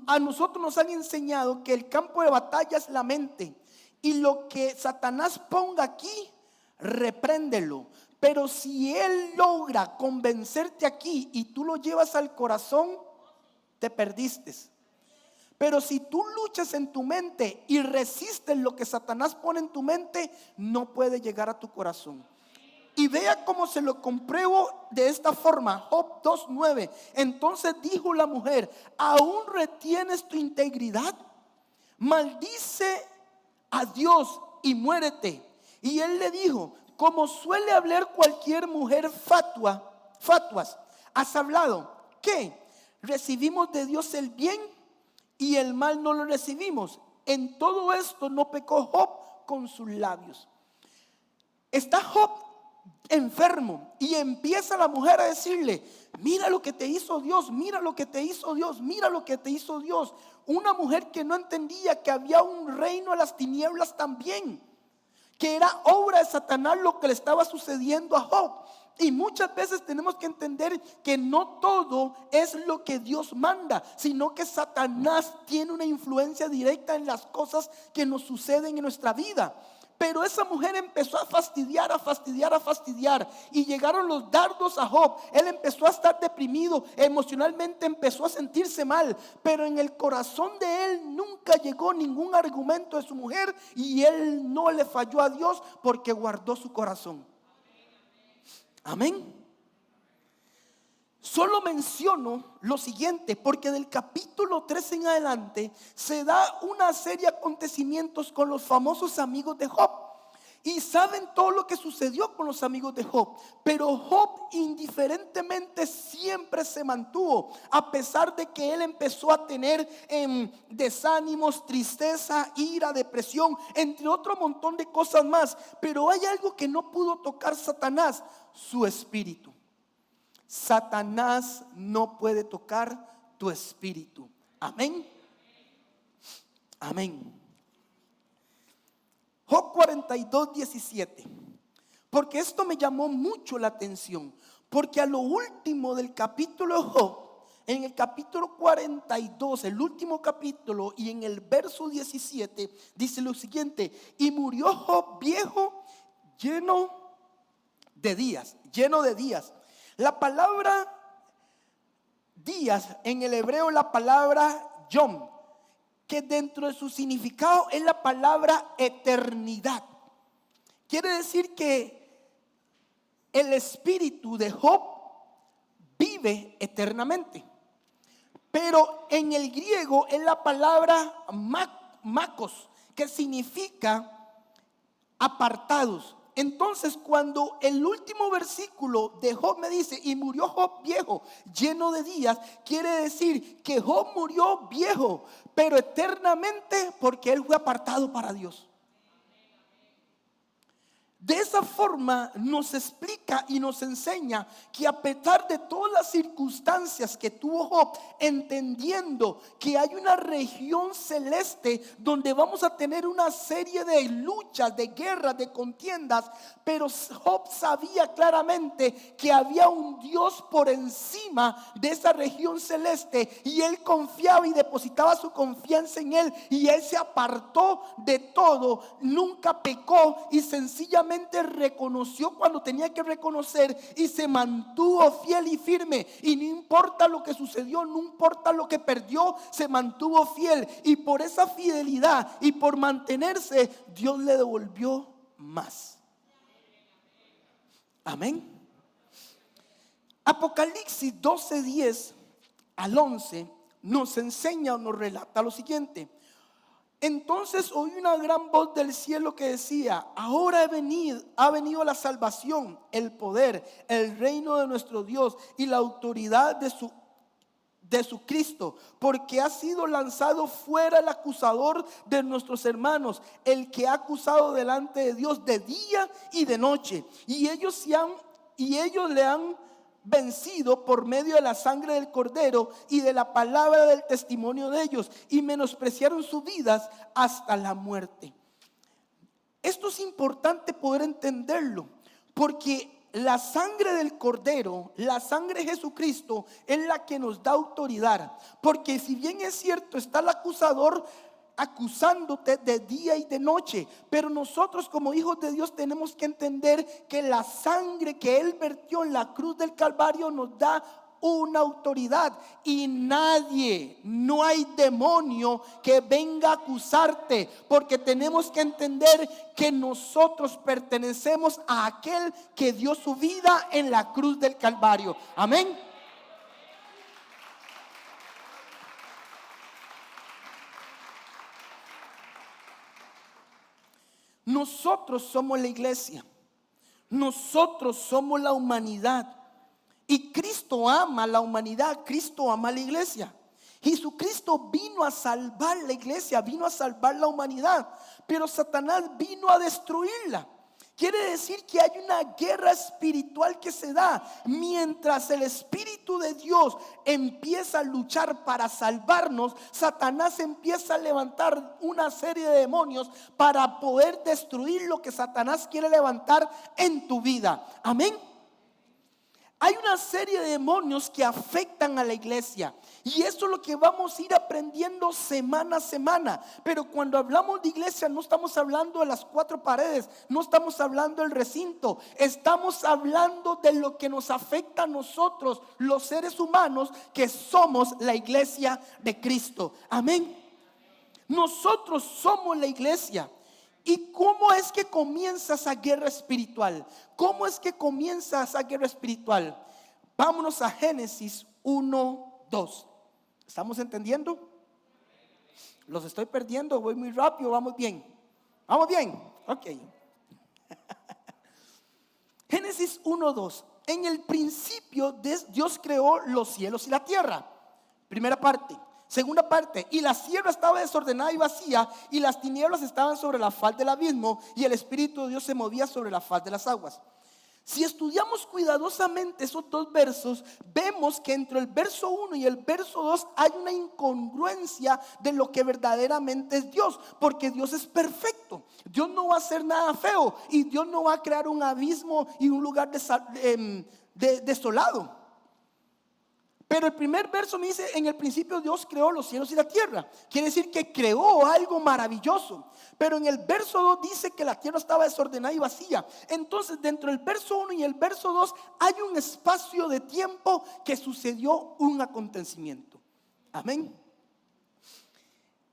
A nosotros nos han enseñado que el campo de batalla es la mente, y lo que Satanás ponga aquí, repréndelo. Pero si él logra convencerte aquí y tú lo llevas al corazón, te perdiste. Pero si tú luchas en tu mente y resistes lo que Satanás pone en tu mente, no puede llegar a tu corazón. Y vea cómo se lo compruebo de esta forma. Job 2:9. Entonces dijo la mujer: ¿aún retienes tu integridad? Maldice a Dios y muérete. Y él le dijo: como suele hablar cualquier mujer fatuas, ¿has hablado? ¿Qué? ¿Recibimos de Dios el bien y el mal no lo recibimos? En todo esto no pecó Job con sus labios. Está Job enfermo y empieza la mujer a decirle: mira lo que te hizo Dios, mira lo que te hizo Dios, mira lo que te hizo Dios. Una mujer que no entendía que había un reino de las tinieblas también, que era obra de Satanás lo que le estaba sucediendo a Job. Y muchas veces tenemos que entender que no todo es lo que Dios manda, sino que Satanás tiene una influencia directa en las cosas que nos suceden en nuestra vida. Pero esa mujer empezó a fastidiar, y llegaron los dardos a Job. Él empezó a estar deprimido, emocionalmente empezó a sentirse mal, pero en el corazón de él nunca llegó ningún argumento de su mujer, y él no le falló a Dios porque guardó su corazón. Amén. Solo menciono lo siguiente porque del capítulo 3 en adelante se da una serie de acontecimientos con los famosos amigos de Job. Y saben todo lo que sucedió con los amigos de Job. Pero Job indiferentemente siempre se mantuvo, a pesar de que él empezó a tener desánimos, tristeza, ira, depresión, entre otro montón de cosas más. Pero hay algo que no pudo tocar Satanás: su espíritu. Satanás no puede tocar tu espíritu. Amén. Amén. Job 42:17. Porque esto me llamó mucho la atención. Porque a lo último del capítulo de Job, en el capítulo 42, el último capítulo, y en el verso 17, dice lo siguiente: y murió Job viejo, lleno de días. La palabra días en el hebreo es la palabra yom, que dentro de su significado es la palabra eternidad. Quiere decir que el espíritu de Job vive eternamente. Pero en el griego es la palabra makos, que significa apartados. Entonces, cuando el último versículo de Job me dice: y murió Job viejo, lleno de días, quiere decir que Job murió viejo, pero eternamente, porque él fue apartado para Dios. De esa forma nos explica y nos enseña que a pesar de todas las circunstancias que tuvo Job, entendiendo que hay una región celeste donde vamos a tener una serie de luchas, de guerras, de contiendas, pero Job sabía claramente que había un Dios por encima de esa región celeste, y él confiaba y depositaba su confianza en él, y él se apartó de todo, nunca pecó y sencillamente reconoció cuando tenía que reconocer, y se mantuvo fiel y firme. Y no importa lo que sucedió, no importa lo que perdió, se mantuvo fiel, y por esa fidelidad y por mantenerse, Dios le devolvió más. Amén. Apocalipsis 12:10 al 11 nos enseña o nos relata lo siguiente: entonces oí una gran voz del cielo que decía: ahora ha venido la salvación, el poder, el reino de nuestro Dios y la autoridad de su Cristo, porque ha sido lanzado fuera el acusador de nuestros hermanos, el que ha acusado delante de Dios de día y de noche. Y ellos le han vencido por medio de la sangre del Cordero y de la palabra del testimonio de ellos, y menospreciaron sus vidas hasta la muerte. Esto es importante poder entenderlo, porque la sangre del Cordero, la sangre de Jesucristo, es la que nos da autoridad. Porque si bien es cierto, está el acusador acusándote de día y de noche, pero nosotros como hijos de Dios tenemos que entender que la sangre que Él vertió en la cruz del Calvario nos da una autoridad y nadie, no hay demonio que venga a acusarte, porque tenemos que entender que nosotros pertenecemos a aquel que dio su vida en la cruz del Calvario. Amén. Nosotros somos la iglesia. Nosotros somos la humanidad. Y Cristo ama a la humanidad, Cristo ama a la iglesia. Jesucristo vino a salvar la iglesia, vino a salvar la humanidad, pero Satanás vino a destruirla. Quiere decir que hay una guerra espiritual que se da mientras el Espíritu de Dios empieza a luchar para salvarnos. Satanás empieza a levantar una serie de demonios para poder destruir lo que Satanás quiere levantar en tu vida. Amén. Hay una serie de demonios que afectan a la iglesia, y eso es lo que vamos a ir aprendiendo semana a semana. Pero cuando hablamos de iglesia no estamos hablando de las cuatro paredes, no estamos hablando del recinto, estamos hablando de lo que nos afecta a nosotros, los seres humanos que somos la iglesia de Cristo. Amén. Nosotros somos la iglesia. ¿Y cómo es que comienza esa guerra espiritual? ¿Cómo es que comienza esa guerra espiritual? Vámonos a Génesis 1:2. ¿Estamos entendiendo? ¿Los estoy perdiendo? ¿Voy muy rápido? ¿Vamos bien? ¿Vamos bien? Ok. Génesis 1:2. En el principio Dios creó los cielos y la tierra. Primera parte. Segunda parte, y la tierra estaba desordenada y vacía, y las tinieblas estaban sobre la faz del abismo, y el Espíritu de Dios se movía sobre la faz de las aguas. Si estudiamos cuidadosamente esos dos versos, vemos que entre el verso 1 y el verso 2 hay una incongruencia de lo que verdaderamente es Dios, porque Dios es perfecto. Dios no va a hacer nada feo, y Dios no va a crear un abismo y un lugar desolado. Pero el primer verso me dice: en el principio Dios creó los cielos y la tierra. Quiere decir que creó algo maravilloso. Pero en el verso 2 dice que la tierra estaba desordenada y vacía. Entonces dentro del verso 1 y el verso 2 hay un espacio de tiempo que sucedió un acontecimiento. Amén.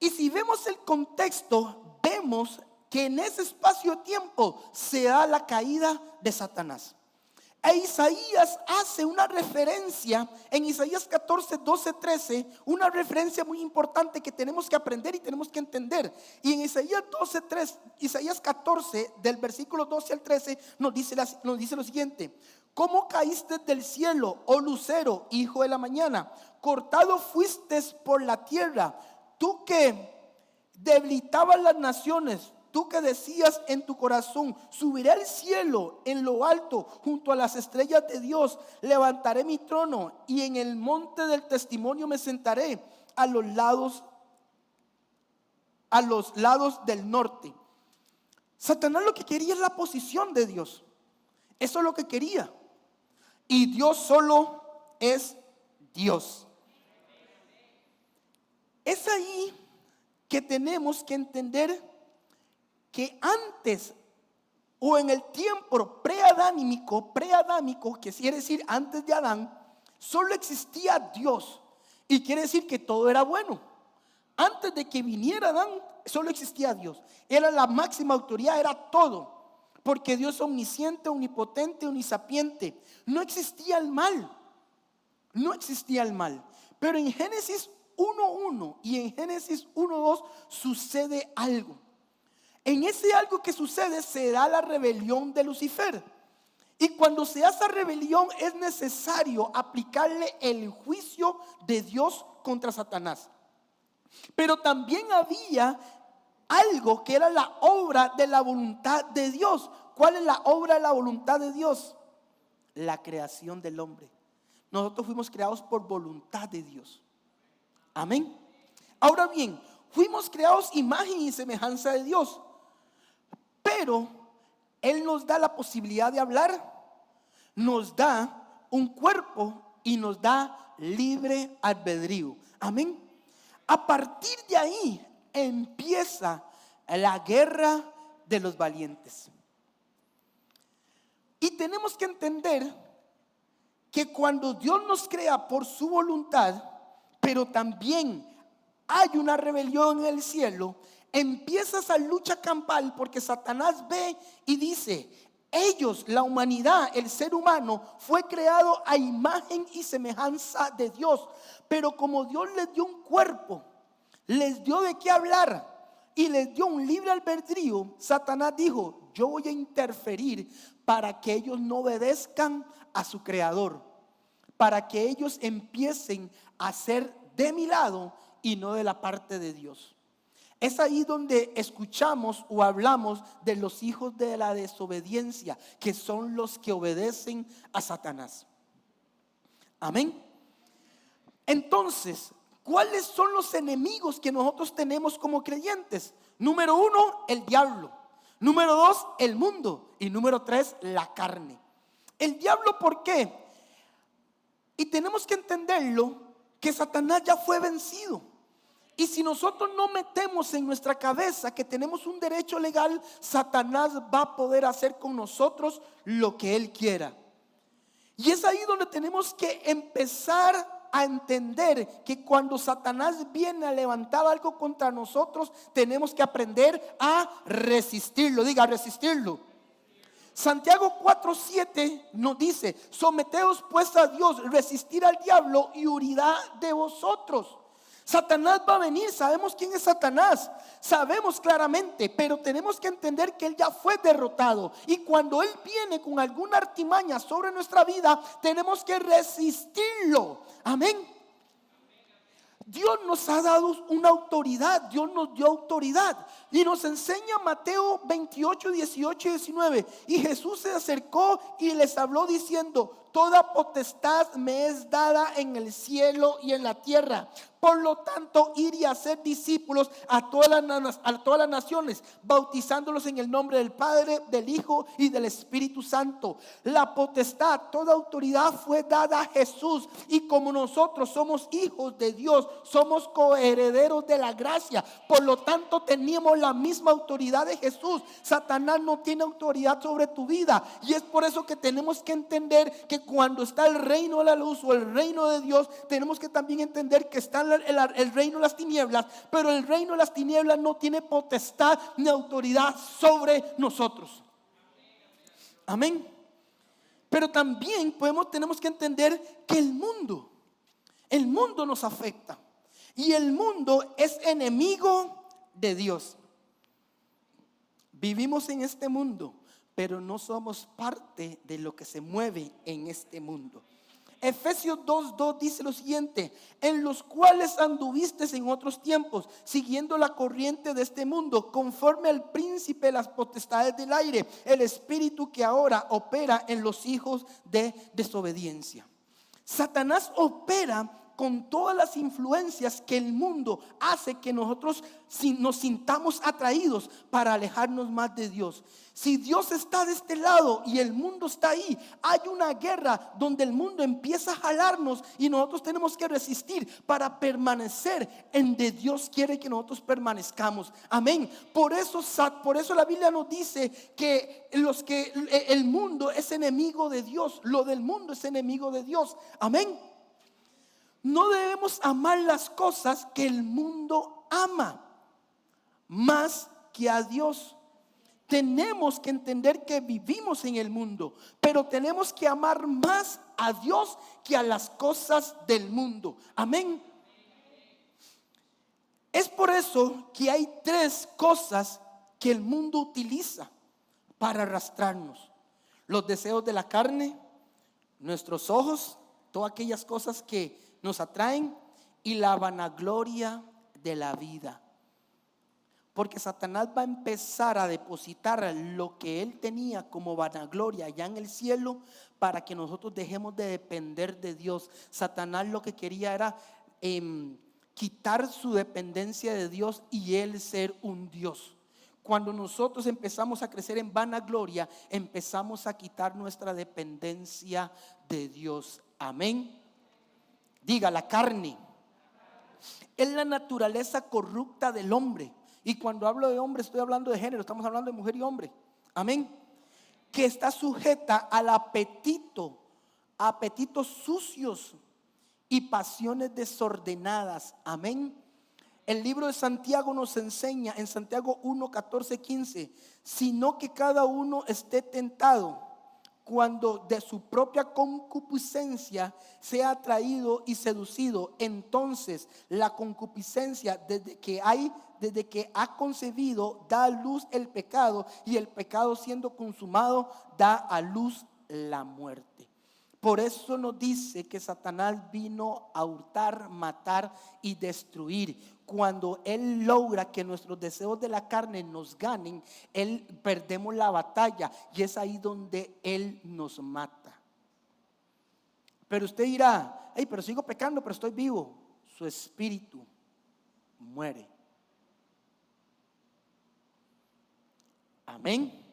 Y si vemos el contexto, vemos que en ese espacio de tiempo se da la caída de Satanás. E Isaías hace una referencia en Isaías 14, 12, 13, una referencia muy importante que tenemos que aprender y tenemos que entender. Y en Isaías 12, 3, Isaías 14, del versículo 12 al 13, nos dice lo siguiente: ¿cómo caíste del cielo, oh lucero, hijo de la mañana? Cortado fuiste por la tierra, tú que debilitabas las naciones. Tú que decías en tu corazón: subiré al cielo en lo alto, junto a las estrellas de Dios, levantaré mi trono, y en el monte del testimonio me sentaré a los lados del norte. Satanás lo que quería es la posición de Dios. Eso es lo que quería. Y Dios solo es Dios. Es ahí que tenemos que entender que antes, o en el tiempo preadámico, que quiere decir antes de Adán, solo existía Dios, y quiere decir que todo era bueno. Antes de que viniera Adán, solo existía Dios. Era la máxima autoridad, era todo, porque Dios es omnisciente, omnipotente, omnisapiente. No existía el mal, no existía el mal. Pero en Génesis 1:1 y en Génesis 1:2 sucede algo. En ese algo que sucede se da la rebelión de Lucifer. Y cuando se hace esa rebelión es necesario aplicarle el juicio de Dios contra Satanás. Pero también había algo que era la obra de la voluntad de Dios. ¿Cuál es la obra de la voluntad de Dios? La creación del hombre. Nosotros fuimos creados por voluntad de Dios. Amén. Ahora bien, fuimos creados imagen y semejanza de Dios. Pero Él nos da la posibilidad de hablar, nos da un cuerpo y nos da libre albedrío. Amén. A partir de ahí empieza la guerra de los valientes. Y tenemos que entender que cuando Dios nos crea por su voluntad, pero también hay una rebelión en el cielo, empieza esa lucha campal porque Satanás ve y dice: ellos, la humanidad, el ser humano, fue creado a imagen y semejanza de Dios, pero como Dios les dio un cuerpo, les dio de qué hablar y les dio un libre albedrío, Satanás dijo: yo voy a interferir para que ellos no obedezcan a su creador, para que ellos empiecen a ser de mi lado y no de la parte de Dios. Es ahí donde escuchamos o hablamos de los hijos de la desobediencia, que son los que obedecen a Satanás. Amén. Entonces, ¿cuáles son los enemigos que nosotros tenemos como creyentes? Número 1, el diablo. Número 2, el mundo. Y número 3, la carne. El diablo, ¿por qué? Y tenemos que entenderlo, que Satanás ya fue vencido. Y si nosotros no metemos en nuestra cabeza que tenemos un derecho legal, Satanás va a poder hacer con nosotros lo que él quiera. Y es ahí donde tenemos que empezar a entender que cuando Satanás viene a levantar algo contra nosotros, tenemos que aprender a resistirlo. Diga, resistirlo. Santiago 4:7 nos dice: someteos pues a Dios, resistir al diablo y huirá de vosotros. Satanás va a venir, sabemos quién es Satanás, sabemos claramente, pero tenemos que entender que él ya fue derrotado. Y cuando él viene con alguna artimaña sobre nuestra vida, tenemos que resistirlo. Amén. Dios nos ha dado una autoridad, Dios nos dio autoridad. Y nos enseña Mateo 28, 18 y 19. Y Jesús se acercó y les habló diciendo: toda potestad me es dada en el cielo y en la tierra. Por lo tanto, ir y hacer discípulos a todas las naciones, bautizándolos en el nombre del Padre, del Hijo y del Espíritu Santo. La potestad, toda autoridad fue dada a Jesús. Y como nosotros somos hijos de Dios, somos coherederos de la gracia. Por lo tanto, teníamos la misma autoridad de Jesús. Satanás no tiene autoridad sobre tu vida. Y es por eso que tenemos que entender que cuando está el reino de la luz o el reino de Dios, tenemos que también entender que está el reino de las tinieblas, pero el reino de las tinieblas no tiene potestad ni autoridad sobre nosotros. Amén. Pero también tenemos que entender que el mundo nos afecta y el mundo es enemigo de Dios. Vivimos en este mundo, pero no somos parte de lo que se mueve en este mundo. Efesios 2:2 dice lo siguiente: en los cuales anduvisteis en otros tiempos, siguiendo la corriente de este mundo, conforme al príncipe de las potestades del aire, el espíritu que ahora opera en los hijos de desobediencia. Satanás opera con todas las influencias que el mundo hace que nosotros nos sintamos atraídos para alejarnos más de Dios. Si Dios está de este lado y el mundo está ahí, hay una guerra donde el mundo empieza a jalarnos y nosotros tenemos que resistir para permanecer en donde Dios quiere que nosotros permanezcamos. Amén. Por eso la Biblia nos dice que el mundo es enemigo de Dios. Lo del mundo es enemigo de Dios. Amén. No debemos amar las cosas que el mundo ama más que a Dios. Tenemos que entender que vivimos en el mundo, pero tenemos que amar más a Dios que a las cosas del mundo. Amén. Es por eso que hay 3 cosas que el mundo utiliza para arrastrarnos: los deseos de la carne, nuestros ojos, todas aquellas cosas que nos atraen, y la vanagloria de la vida. Porque Satanás va a empezar a depositar lo que él tenía como vanagloria allá en el cielo para que nosotros dejemos de depender de Dios. Satanás lo que quería era quitar su dependencia de Dios y él ser un Dios. Cuando nosotros empezamos a crecer en vanagloria, empezamos a quitar nuestra dependencia de Dios. Amén. Diga, la carne es la naturaleza corrupta del hombre. Y cuando hablo de hombre, estoy hablando de género, estamos hablando de mujer y hombre. Amén. Que está sujeta al apetito, apetitos sucios y pasiones desordenadas. Amén. El libro de Santiago nos enseña en Santiago 1, 14, 15, sino que cada uno esté tentado cuando de su propia concupiscencia sea atraído y seducido. Entonces la concupiscencia desde que ha concebido da a luz el pecado, y el pecado siendo consumado da a luz la muerte. Por eso nos dice que Satanás vino a hurtar, matar y destruir. Cuando él logra que nuestros deseos de la carne nos ganen, perdemos la batalla, y es ahí donde él nos mata. Pero usted dirá: hey, pero sigo pecando, pero estoy vivo. Su espíritu muere. Amén.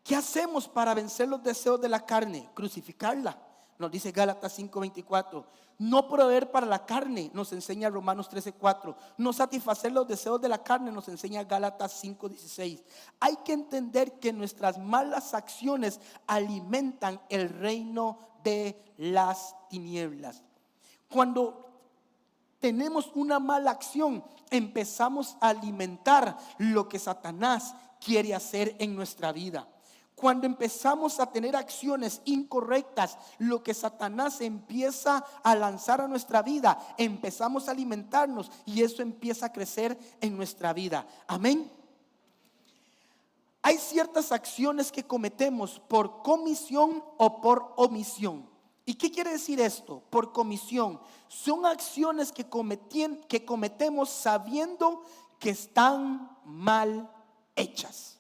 ¿Qué hacemos para vencer los deseos de la carne? Crucificarla. Nos dice Gálatas 5:24. No proveer para la carne, nos enseña Romanos 13:4. No satisfacer los deseos de la carne, nos enseña Gálatas 5:16. Hay que entender que nuestras malas acciones alimentan el reino de las tinieblas. Cuando tenemos una mala acción, empezamos a alimentar lo que Satanás quiere hacer en nuestra vida. Cuando empezamos a tener acciones incorrectas, lo que Satanás empieza a lanzar a nuestra vida, empezamos a alimentarnos, y eso empieza a crecer en nuestra vida. Amén. Hay ciertas acciones que cometemos por comisión o por omisión. ¿Y qué quiere decir esto? Por comisión. Son acciones que cometemos sabiendo que están mal hechas.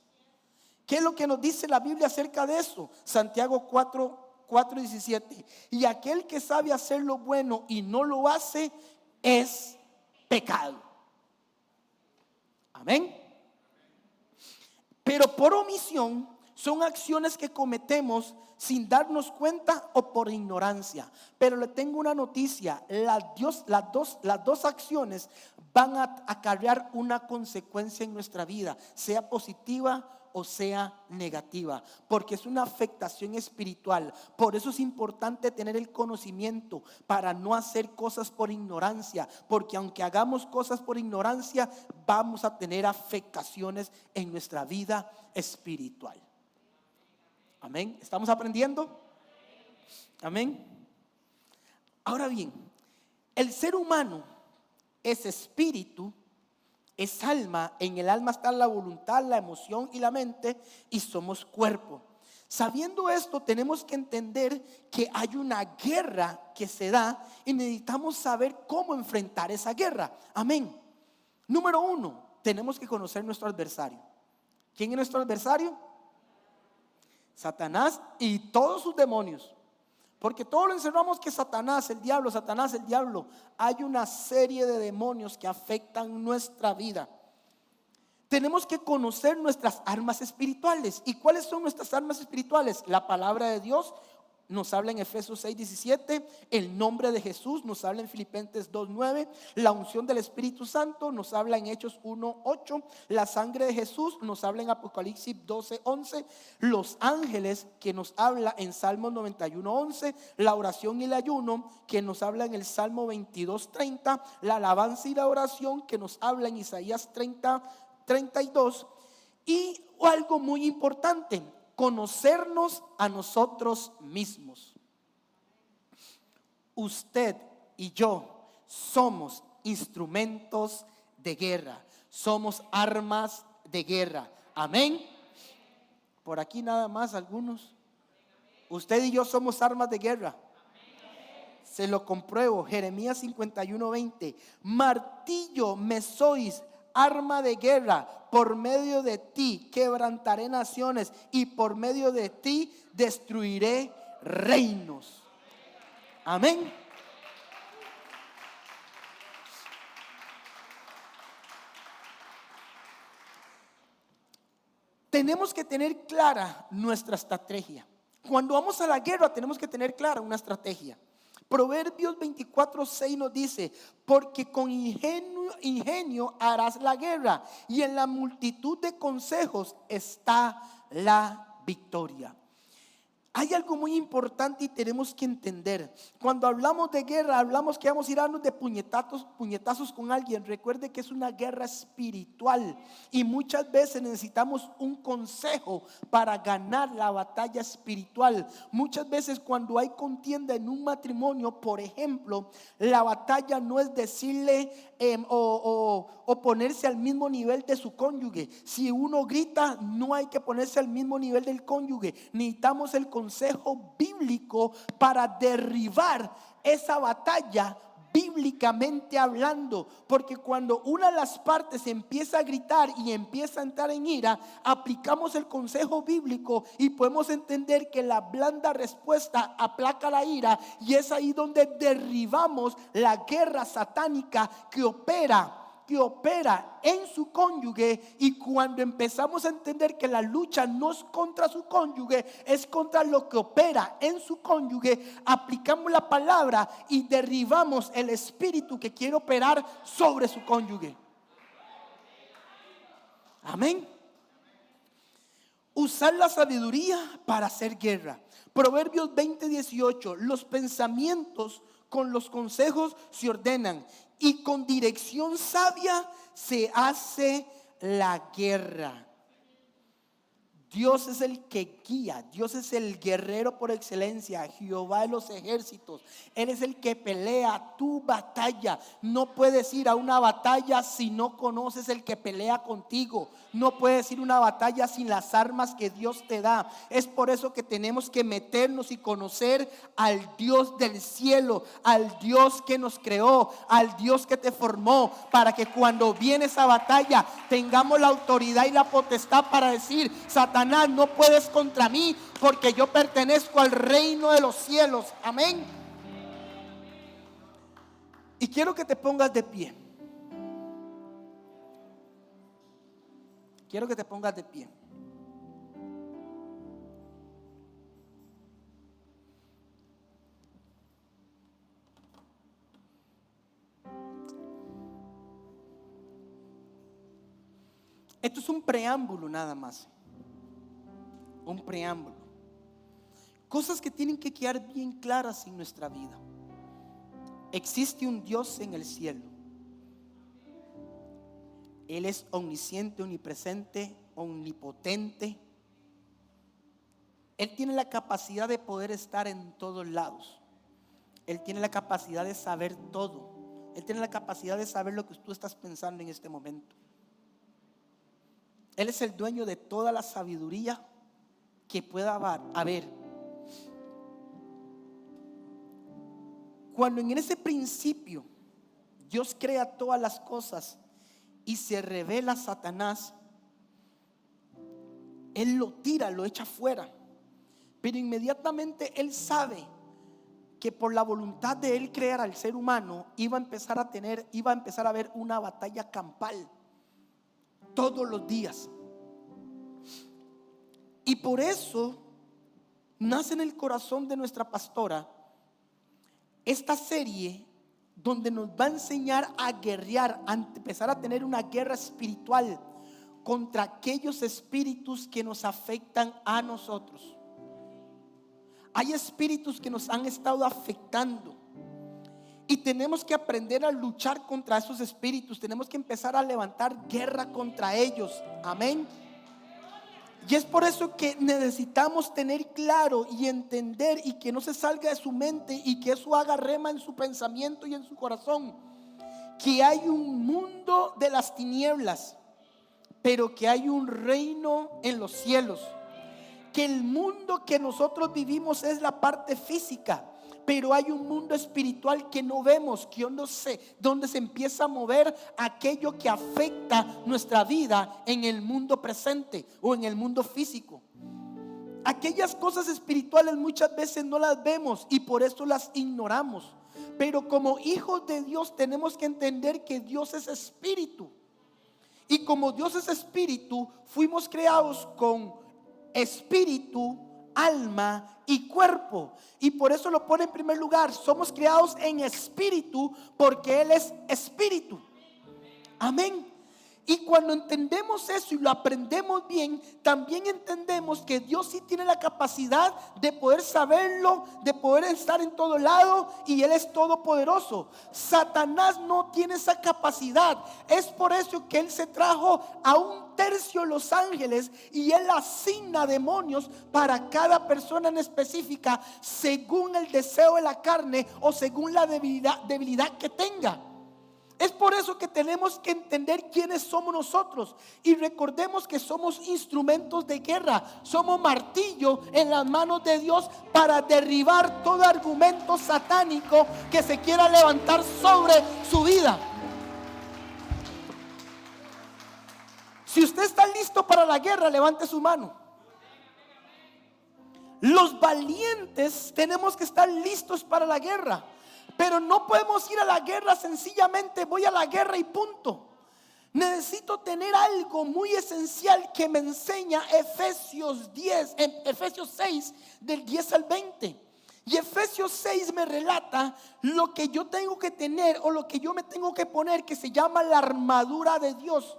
¿Qué es lo que nos dice la Biblia acerca de eso? Santiago 4:17. Y aquel que sabe hacer lo bueno y no lo hace es pecado. Amén. Pero por omisión son acciones que cometemos sin darnos cuenta o por ignorancia. Pero le tengo una noticia: las dos acciones van a acarrear una consecuencia en nuestra vida, sea positiva o sea negativa, porque es una afectación espiritual. Por eso es importante tener el conocimiento para no hacer cosas por ignorancia, porque aunque hagamos cosas por ignorancia, vamos a tener afectaciones en nuestra vida espiritual. Amén. ¿Estamos aprendiendo? Amén. Ahora bien, el ser humano es espíritu, es alma. En el alma está la voluntad, la emoción y la mente, y somos cuerpo. Sabiendo esto, tenemos que entender que hay una guerra que se da y necesitamos saber cómo enfrentar esa guerra. Amén. Número 1, tenemos que conocer nuestro adversario. ¿Quién es nuestro adversario? Satanás y todos sus demonios. Porque todos lo encerramos que Satanás, el diablo, Satanás, el diablo. Hay una serie de demonios que afectan nuestra vida. Tenemos que conocer nuestras armas espirituales. ¿Y cuáles son nuestras armas espirituales? La palabra de Dios nos habla en Efesios 6:17, el nombre de Jesús nos habla en Filipenses 2:9, la unción del Espíritu Santo nos habla en Hechos 1:8, la sangre de Jesús nos habla en Apocalipsis 12:11, los ángeles que nos habla en Salmos 91:11, la oración y el ayuno que nos habla en el Salmo 22:30, la alabanza y la oración que nos habla en Isaías 30:32, y algo muy importante: conocernos a nosotros mismos. Usted y yo somos instrumentos de guerra, somos armas de guerra. Amén. Por aquí nada más algunos. Usted y yo somos armas de guerra. Se lo compruebo. Jeremías 51:20. Martillo me sois, arma de guerra. Por medio de ti quebrantaré naciones y por medio de ti destruiré reinos. Amén. Tenemos que tener clara nuestra estrategia. Cuando vamos a la guerra tenemos que tener clara una estrategia. Proverbios 24:6 nos dice: porque con ingenio harás la guerra, y en la multitud de consejos está la victoria. Hay algo muy importante y tenemos que entender. Cuando hablamos de guerra, hablamos que vamos a ir a darnos de puñetazos con alguien. Recuerde que es una guerra espiritual y muchas veces necesitamos un consejo para ganar la batalla espiritual. Muchas veces cuando hay contienda en un matrimonio, por ejemplo, la batalla no es decirle o ponerse al mismo nivel de su cónyuge. Si uno grita, no hay que ponerse al mismo nivel del cónyuge. Necesitamos el consejo bíblico para derribar esa batalla, bíblicamente hablando, porque cuando una de las partes empieza a gritar y empieza a entrar en ira, aplicamos el consejo bíblico y podemos entender que la blanda respuesta aplaca la ira, y es ahí donde derribamos la guerra satánica que opera en su cónyuge. Y cuando empezamos a entender que la lucha no es contra su cónyuge, es contra lo que opera en su cónyuge, aplicamos la palabra y derribamos el espíritu que quiere operar sobre su cónyuge. Amén. Usar la sabiduría para hacer guerra. Proverbios 20:18. Los pensamientos con los consejos se ordenan, y con dirección sabia se hace la guerra. Dios es el que guía, Dios es el guerrero por excelencia, Jehová de los ejércitos. Él es el que pelea tu batalla. No puedes ir a una batalla si no conoces el que pelea contigo. No puedes ir a una batalla sin las armas que Dios te da. Es por eso que tenemos que meternos y conocer al Dios del cielo, al Dios que nos creó, al Dios que te formó, para que cuando viene esa batalla tengamos la autoridad y la potestad para decir: Satanás, no puedes contra mí, porque yo pertenezco al reino de los cielos. Amén. Y quiero que te pongas de pie. Quiero que te pongas de pie. Esto es un preámbulo nada más. Un preámbulo. Cosas que tienen que quedar bien claras en nuestra vida. Existe un Dios en el cielo. Él es omnisciente, omnipresente, omnipotente. Él tiene la capacidad de poder estar en todos lados. Él tiene la capacidad de saber todo. Él tiene la capacidad de saber lo que tú estás pensando en este momento. Él es el dueño de toda la sabiduría que pueda haber. Cuando en ese principio Dios crea todas las cosas y se revela a Satanás, Él lo tira, lo echa fuera. Pero inmediatamente Él sabe que por la voluntad de Él crear al ser humano iba a empezar a haber una batalla campal todos los días. Y por eso nace en el corazón de nuestra pastora esta serie donde nos va a enseñar a guerrear, a empezar a tener una guerra espiritual contra aquellos espíritus que nos afectan a nosotros. Hay espíritus que nos han estado afectando y tenemos que aprender a luchar contra esos espíritus. Tenemos que empezar a levantar guerra contra ellos. Amén. Y es por eso que necesitamos tener claro y entender, y que no se salga de su mente y que eso haga rema en su pensamiento y en su corazón, que hay un mundo de las tinieblas, pero que hay un reino en los cielos. Que el mundo que nosotros vivimos es la parte física, pero hay un mundo espiritual que no vemos, que yo no sé dónde se empieza a mover aquello que afecta nuestra vida en el mundo presente o en el mundo físico. Aquellas cosas espirituales muchas veces no las vemos y por eso las ignoramos. Pero como hijos de Dios tenemos que entender que Dios es espíritu. Y como Dios es espíritu, fuimos creados con espíritu, alma y cuerpo. Y por eso lo pone en primer lugar. Somos creados en espíritu porque Él es espíritu. Amén. Y cuando entendemos eso y lo aprendemos bien, también entendemos que Dios sí tiene la capacidad de poder saberlo, de poder estar en todo lado, y Él es todopoderoso. Satanás no tiene esa capacidad. Es por eso que Él se trajo a 1/3 de los ángeles y Él asigna demonios para cada persona en específica, según el deseo de la carne o según la debilidad que tenga. Es por eso que tenemos que entender quiénes somos nosotros, y recordemos que somos instrumentos de guerra, somos martillo en las manos de Dios para derribar todo argumento satánico que se quiera levantar sobre su vida. Si usted está listo para la guerra, levante su mano. Los valientes tenemos que estar listos para la guerra. Pero no podemos ir a la guerra sencillamente voy a la guerra y punto. Necesito tener algo muy esencial que me enseña Efesios 6 del 10 al 20. Y Efesios 6 me relata lo que yo tengo que tener o lo que yo me tengo que poner, que se llama la armadura de Dios.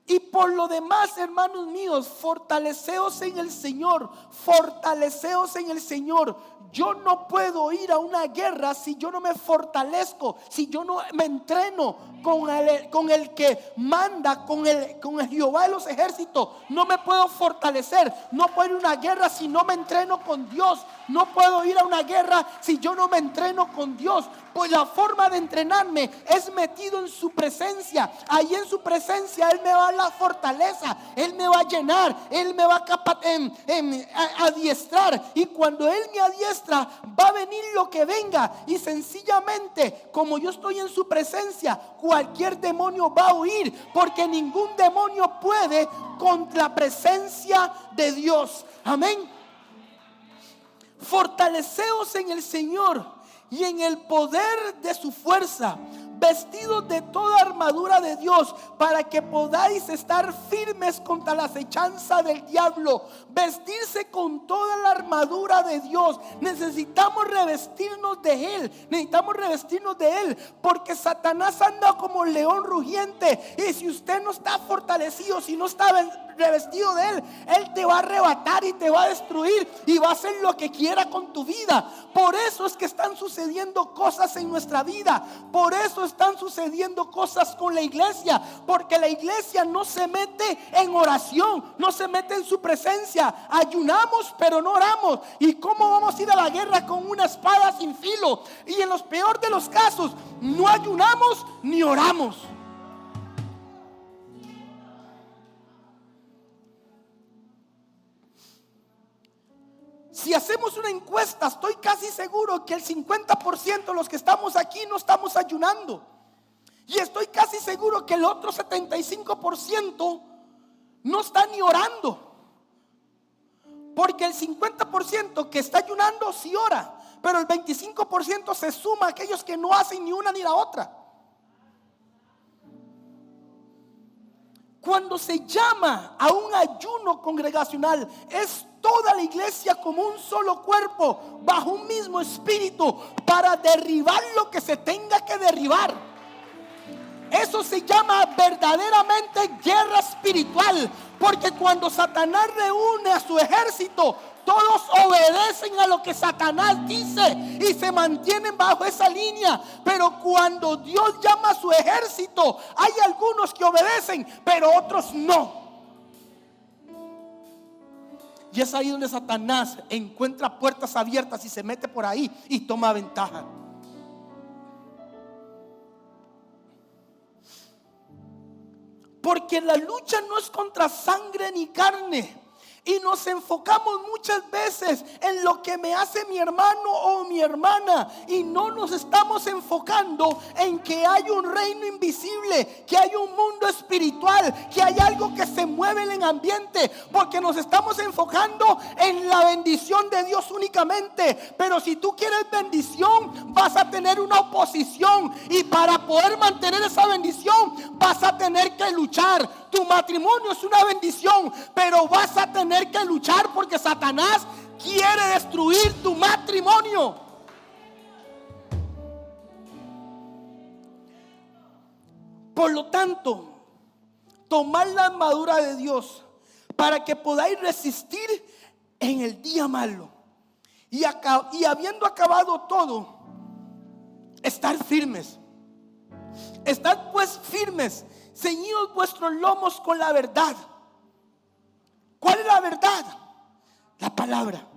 Y por lo demás, hermanos míos, fortaleceos en el Señor, fortaleceos en el Señor. Yo no puedo ir a una guerra si yo no me fortalezco, si yo no me entreno con el que manda, con el Jehová de los ejércitos. No me puedo fortalecer. No puedo ir a una guerra si no me entreno con Dios. No puedo ir a una guerra si yo no me entreno con Dios. Pues la forma de entrenarme es metido en su presencia. Ahí en su presencia Él me va a dar la fortaleza, Él me va a llenar, Él me va a adiestrar. Y cuando Él me adiestra, va a venir lo que venga. Y sencillamente, como yo estoy en su presencia, cualquier demonio va a huir, porque ningún demonio puede contra la presencia de Dios. Amén. Fortaleceos en el Señor y en el poder de su fuerza, vestidos de toda armadura de Dios, para que podáis estar firmes contra la acechanza del diablo. Vestirse con toda la armadura de Dios. Necesitamos revestirnos de Él. Necesitamos revestirnos de Él, porque Satanás anda como león rugiente. Y si usted no está fortalecido, si no está revestido de Él, Él te va a arrebatar y te va a destruir y va a hacer lo que quiera con tu vida. Por eso es que están sucediendo cosas en nuestra vida. Por eso están sucediendo cosas con la iglesia, porque la iglesia no se mete en oración, no se mete en su presencia. Ayunamos pero no oramos. ¿Y cómo vamos a ir a la guerra con una espada sin filo? Y en los peor de los casos, no ayunamos ni oramos. Si hacemos una encuesta, estoy casi seguro que el 50% de los que estamos aquí no estamos ayunando. Y estoy casi seguro que el otro 75% no está ni orando. Porque el 50% que está ayunando sí ora, pero el 25% se suma a aquellos que no hacen ni una ni la otra. Cuando se llama a un ayuno congregacional, es toda la iglesia como un solo cuerpo, bajo un mismo espíritu, para derribar lo que se tenga que derribar. Eso se llama verdaderamente guerra espiritual, porque cuando Satanás reúne a su ejército, todos obedecen a lo que Satanás dice y se mantienen bajo esa línea. Pero cuando Dios llama a su ejército, hay algunos que obedecen, pero otros no. Y es ahí donde Satanás encuentra puertas abiertas y se mete por ahí y toma ventaja. Porque la lucha no es contra sangre ni carne. Y nos enfocamos muchas veces en lo que me hace mi hermano o mi hermana, y no nos estamos enfocando en que hay un reino invisible, que hay un mundo espiritual, que hay algo que se mueve en el ambiente, porque nos estamos enfocando en la bendición de Dios únicamente. Pero si tú quieres bendición, vas a tener una oposición, y para poder mantener esa bendición vas a tener que luchar. Tu matrimonio es una bendición, pero vas a tener que luchar, porque Satanás quiere destruir tu matrimonio. Por lo tanto, tomad la armadura de Dios para que podáis resistir en el día malo. Y habiendo acabado todo, estar firmes. Estad pues firmes, ceñidos vuestros lomos con la verdad. ¿Cuál es la verdad? La palabra.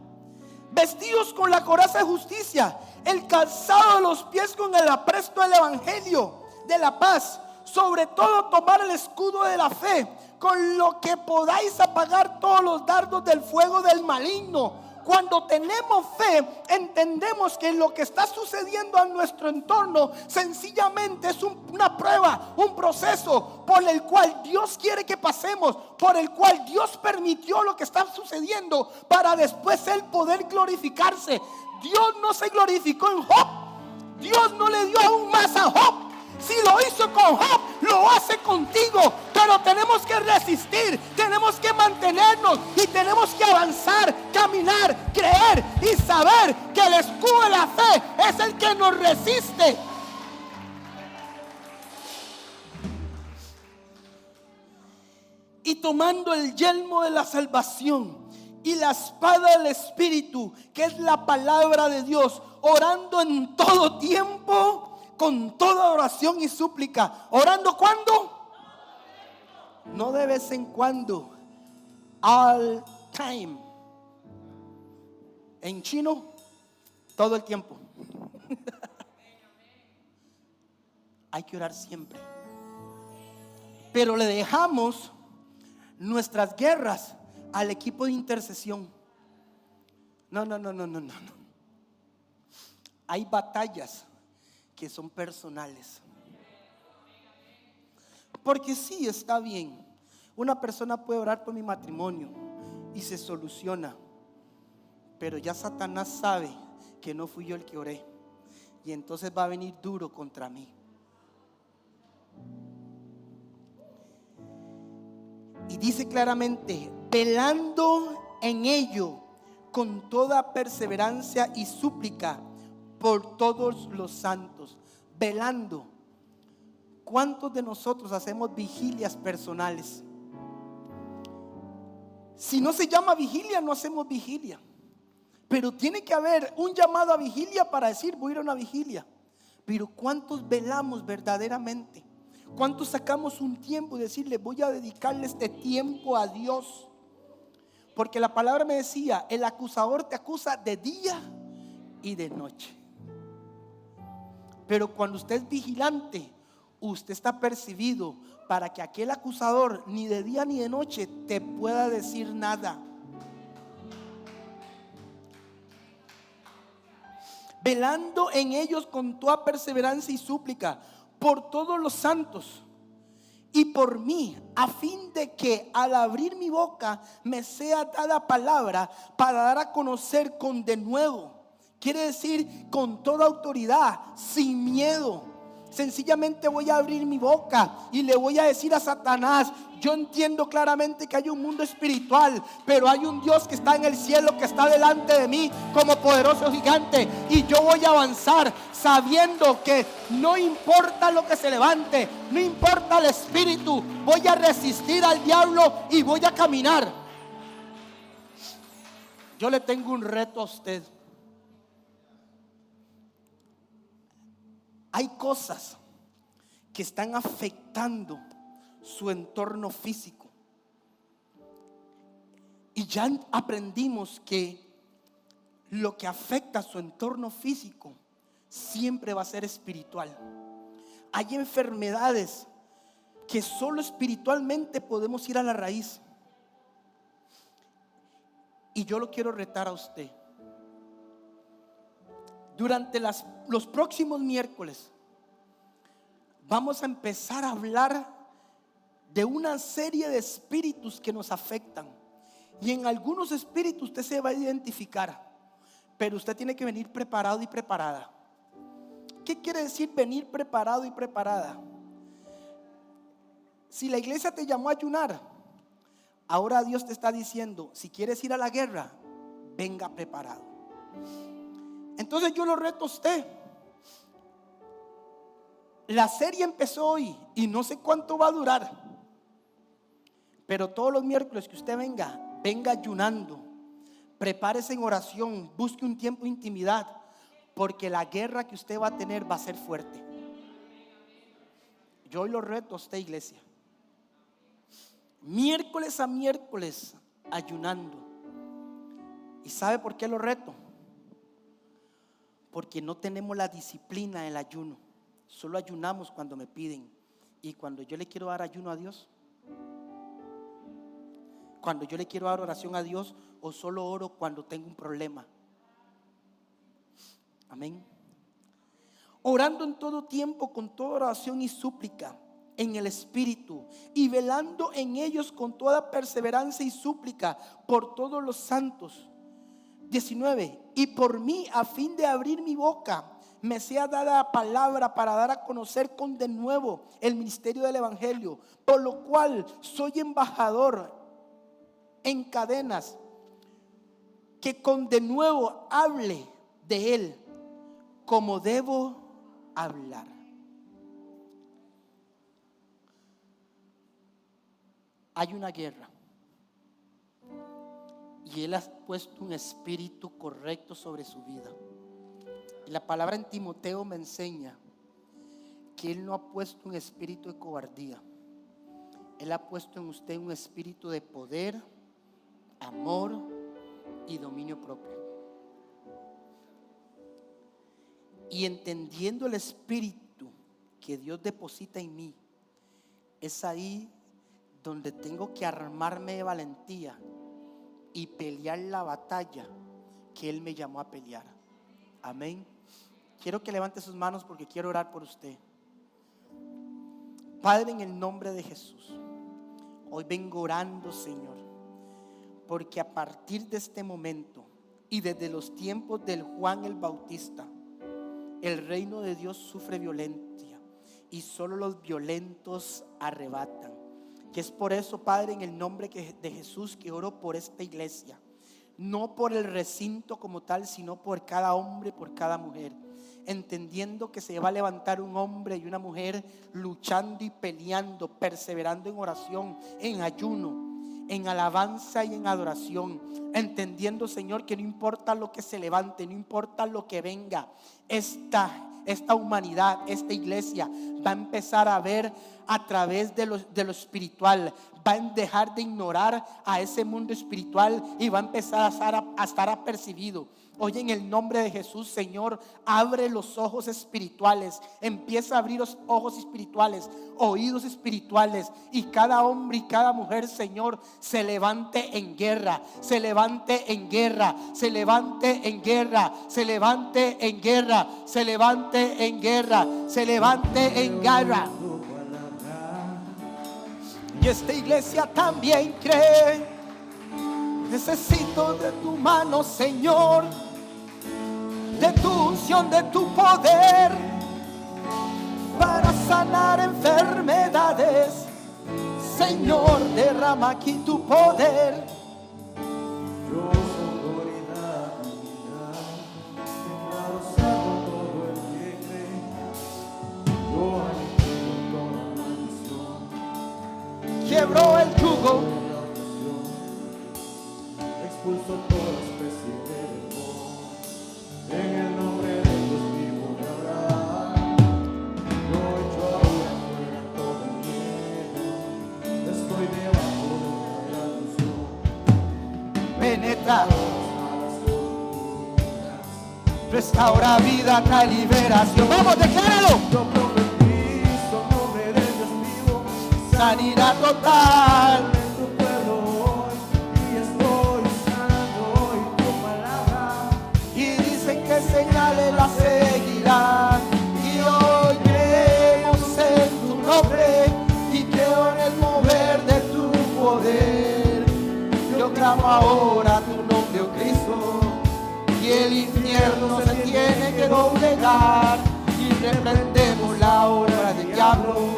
Vestidos con la coraza de justicia, el calzado de los pies con el apresto del evangelio de la paz. Sobre todo tomar el escudo de la fe, con lo que podáis apagar todos los dardos del fuego del maligno. Cuando tenemos fe, entendemos que lo que está sucediendo a nuestro entorno sencillamente es una prueba, un proceso por el cual Dios quiere que pasemos, por el cual Dios permitió lo que está sucediendo para después Él poder glorificarse. Dios no se glorificó en Job, Dios no le dio aún más a Job. Si lo hizo con Job, lo hace contigo. Pero tenemos que resistir, tenemos que mantenernos y tenemos que avanzar, caminar, creer y saber que el escudo de la fe es el que nos resiste. Y tomando el yelmo de la salvación y la espada del Espíritu, que es la palabra de Dios, orando en todo tiempo con toda oración y súplica. ¿Orando cuándo? No de vez en cuando, all time. En chino, todo el tiempo. Hay que orar siempre. Pero le dejamos nuestras guerras al equipo de intercesión. No. Hay batallas que son personales. Porque sí, está bien, una persona puede orar por mi matrimonio y se soluciona, pero ya Satanás sabe que no fui yo el que oré, y entonces va a venir duro contra mí. Y dice claramente: velando en ello con toda perseverancia y súplica por todos los santos. Velando. ¿Cuántos de nosotros hacemos vigilias personales? Si no se llama vigilia, no hacemos vigilia. Pero tiene que haber un llamado a vigilia para decir: voy a ir a una vigilia. Pero ¿cuántos velamos verdaderamente? ¿Cuántos sacamos un tiempo y decirle: voy a dedicarle este tiempo a Dios? Porque la palabra me decía: el acusador te acusa de día y de noche. Pero cuando usted es vigilante, usted está percibido para que aquel acusador ni de día ni de noche te pueda decir nada. Velando en ellos con toda perseverancia y súplica por todos los santos y por mí, a fin de que al abrir mi boca me sea dada palabra para dar a conocer con denuedo. Quiere decir con toda autoridad, sin miedo. Sencillamente voy a abrir mi boca y le voy a decir a Satanás: yo entiendo claramente que hay un mundo espiritual, pero hay un Dios que está en el cielo, que está delante de mí como poderoso gigante, y yo voy a avanzar sabiendo que no importa lo que se levante, no importa el espíritu, voy a resistir al diablo y voy a caminar. Yo le tengo un reto a usted. Hay cosas que están afectando su entorno físico. Y ya aprendimos que lo que afecta a su entorno físico siempre va a ser espiritual. Hay enfermedades que solo espiritualmente podemos ir a la raíz. Y yo lo quiero retar a usted. Durante los próximos miércoles vamos a empezar a hablar de una serie de espíritus que nos afectan. Y en algunos espíritus usted se va a identificar, pero usted tiene que venir preparado y preparada. ¿Qué quiere decir venir preparado y preparada? Si la iglesia te llamó a ayunar, ahora Dios te está diciendo: si quieres ir a la guerra, venga preparado. Entonces yo lo reto a usted. La serie empezó hoy y no sé cuánto va a durar, Pero todos los miércoles que usted venga ayunando, prepárese en oración, busque un tiempo de intimidad, porque la guerra que usted va a tener va a ser fuerte. Yo hoy lo reto a usted, iglesia, miércoles a miércoles ayunando. ¿Y sabe por qué lo reto? Porque no tenemos la disciplina del ayuno. Solo ayunamos cuando me piden. Y cuando yo le quiero dar ayuno a Dios, cuando yo le quiero dar oración a Dios, o solo oro cuando tengo un problema. Amén. Orando en todo tiempo con toda oración y súplica en el Espíritu, y velando en ellos con toda perseverancia y súplica por todos los santos. 19. Y por mí, a fin de abrir mi boca, me sea dada la palabra para dar a conocer con de nuevo el ministerio del Evangelio, por lo cual soy embajador en cadenas, que con de nuevo hable de él como debo hablar. Hay una guerra y él ha puesto un espíritu correcto sobre su vida. Y la palabra en Timoteo me enseña que él no ha puesto un espíritu de cobardía. Él ha puesto en usted un espíritu de poder, amor y dominio propio. Y entendiendo el espíritu que Dios deposita en mí, es ahí donde tengo que armarme de valentía y pelear la batalla que Él me llamó a pelear. Amén. Quiero que levante sus manos porque quiero orar por usted. Padre, en el nombre de Jesús, hoy vengo orando, Señor, porque a partir de este momento y desde los tiempos del Juan el Bautista, el reino de Dios sufre violencia y solo los violentos arrebatan. Que es por eso, Padre, en el nombre de Jesús, que oro por esta iglesia. No por el recinto como tal, sino por cada hombre, por cada mujer. Entendiendo que se va a levantar un hombre y una mujer luchando y peleando, perseverando en oración, en ayuno, en alabanza y en adoración. Entendiendo, Señor, que no importa lo que se levante, no importa lo que venga, esta humanidad, esta iglesia va a empezar a ver a través de lo espiritual. Va a dejar de ignorar a ese mundo espiritual y va a empezar a estar apercibido. Hoy en el nombre de Jesús, Señor, abre los ojos espirituales. Empieza a abrir los ojos espirituales, oídos espirituales, y cada hombre y cada mujer, Señor, se levante en guerra, se levante en guerra, se levante en guerra, se levante en guerra, se levante en guerra, se levante en guerra. Y esta iglesia también cree. Necesito de tu mano, Señor, de tu unción, de tu poder, para sanar enfermedades. Señor, derrama aquí tu poder. Yo soy autoridad divina, declaro salvo todo el que cree. Yo aniquilo toda maldición, Quebró el yugo, expulso toda especie de demonios. En el nombre de Dios vivo de Abraham. Yo echo ahora fuera todo miedo. Estoy debajo de la unción. penetra, restaura vida, trae liberación. Vamos, decláralo. Yo profetizo en nombre de Dios vivo. Sanidad total. En tu pueblo hoy, y estoy sanando hoy tu palabra. Y dicen que señales la seguirán. Y hoy creemos en tu nombre y creo en el mover de tu poder. Yo clamo ahora tu nombre, oh Cristo, y el infierno se tiene que doblegar. Y reprendemos la obra del diablo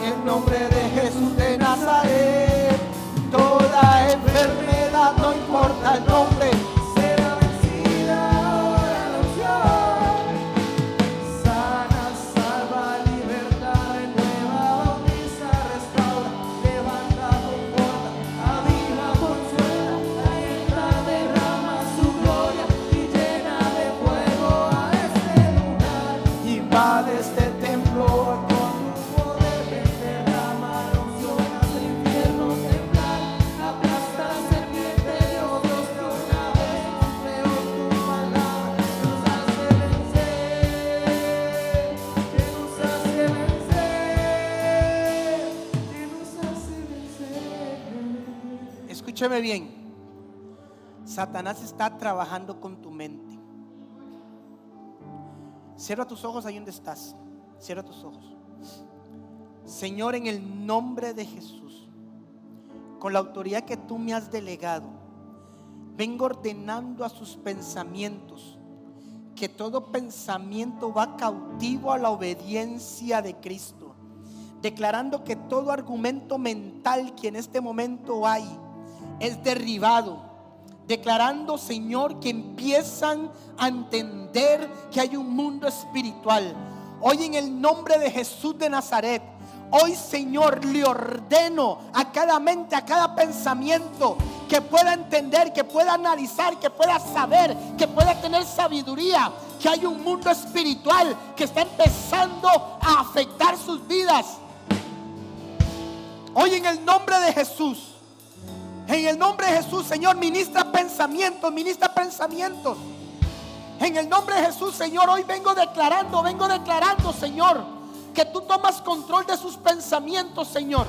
en el nombre de Jesús de Nazaret. Toda enfermedad, no importa el nombre, Será vencida ahora la unción. Sana, salva, libertad, renueva, bautiza, restaura, levanta con escúcheme bien. Satanás está trabajando con tu mente. Cierra tus ojos ahí donde estás. Cierra tus ojos. Señor, en el nombre de Jesús, con la autoridad que tú me has delegado, vengo ordenando a sus pensamientos que todo pensamiento va cautivo a la obediencia de Cristo, declarando que todo argumento mental que en este momento hay es derribado, declarando, Señor, que empiezan a entender que hay un mundo espiritual. Hoy, en el nombre de Jesús de Nazaret, hoy, Señor, le ordeno a cada mente, a cada pensamiento, que pueda entender, que pueda analizar, que pueda saber, que pueda tener sabiduría, que hay un mundo espiritual que está empezando a afectar sus vidas. Hoy, en el nombre de Jesús, en el nombre de Jesús, Señor, ministra pensamientos, ministra pensamientos. En el nombre de Jesús, Señor, hoy vengo declarando, Señor, que tú tomas control de sus pensamientos, Señor.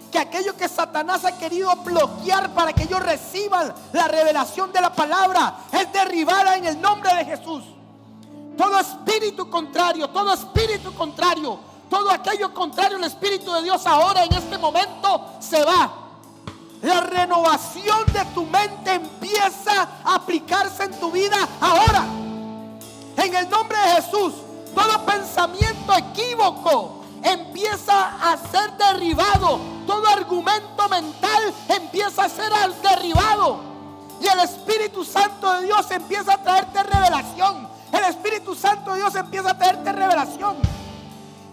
Que aquello que Satanás ha querido bloquear para que ellos reciban la revelación de la palabra es derribada en el nombre de Jesús. Todo espíritu contrario, todo aquello contrario al Espíritu de Dios ahora en este momento se va. La renovación de tu mente empieza a aplicarse en tu vida ahora. En el nombre de Jesús, todo pensamiento equívoco empieza a ser derribado. Todo argumento mental empieza a ser derribado. Y el Espíritu Santo de Dios empieza a traerte revelación. El Espíritu Santo de Dios empieza a traerte revelación.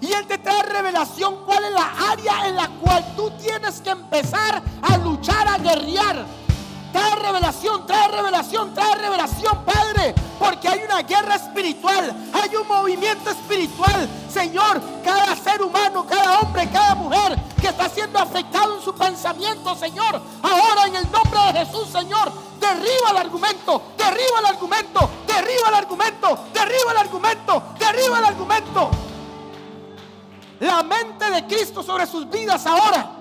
Y Él te trae revelación cuál es la área en la cual tú tienes que empezar a luchar, a guerrear. Trae revelación, Padre, porque hay una guerra espiritual, hay un movimiento espiritual. Señor, cada ser humano, cada hombre, cada mujer que está siendo afectado en su pensamiento, Señor, ahora en el nombre de Jesús, Señor, derriba el argumento. La mente de Cristo sobre sus vidas ahora.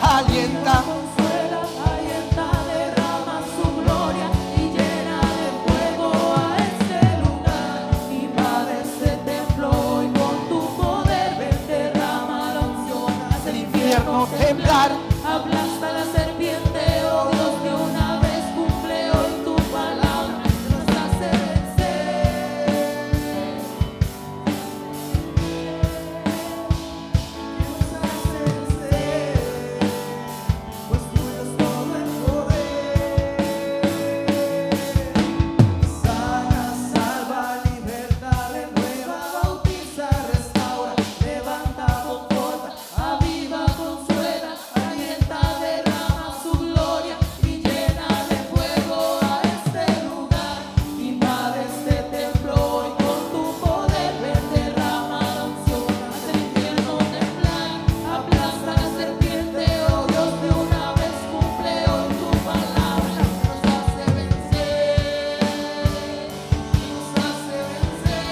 Alienta, Consuela, alienta, derrama su gloria y llena de fuego a este lugar. Invade este templo y con tu poder ven, derrama la unción. Hace el infierno temblar, aplasta la serpiente, oh Dios, de una vez cumple hoy tu palabra, nos hace vencer. Pues tuyo es todo el poder. Sana, salva, liberta, renueva, bautiza, restaura, levanta, conforta, aviva, consuela, alienta, derrama su gloria y llena de fuego a este lugar. Invade este templo hoy con tu poder, ven, derrama la unción, hace el infierno temblar, aplasta la serpiente, oh Dios, de una vez cumple hoy tu palabra, nos hace vencer, nos hace vencer.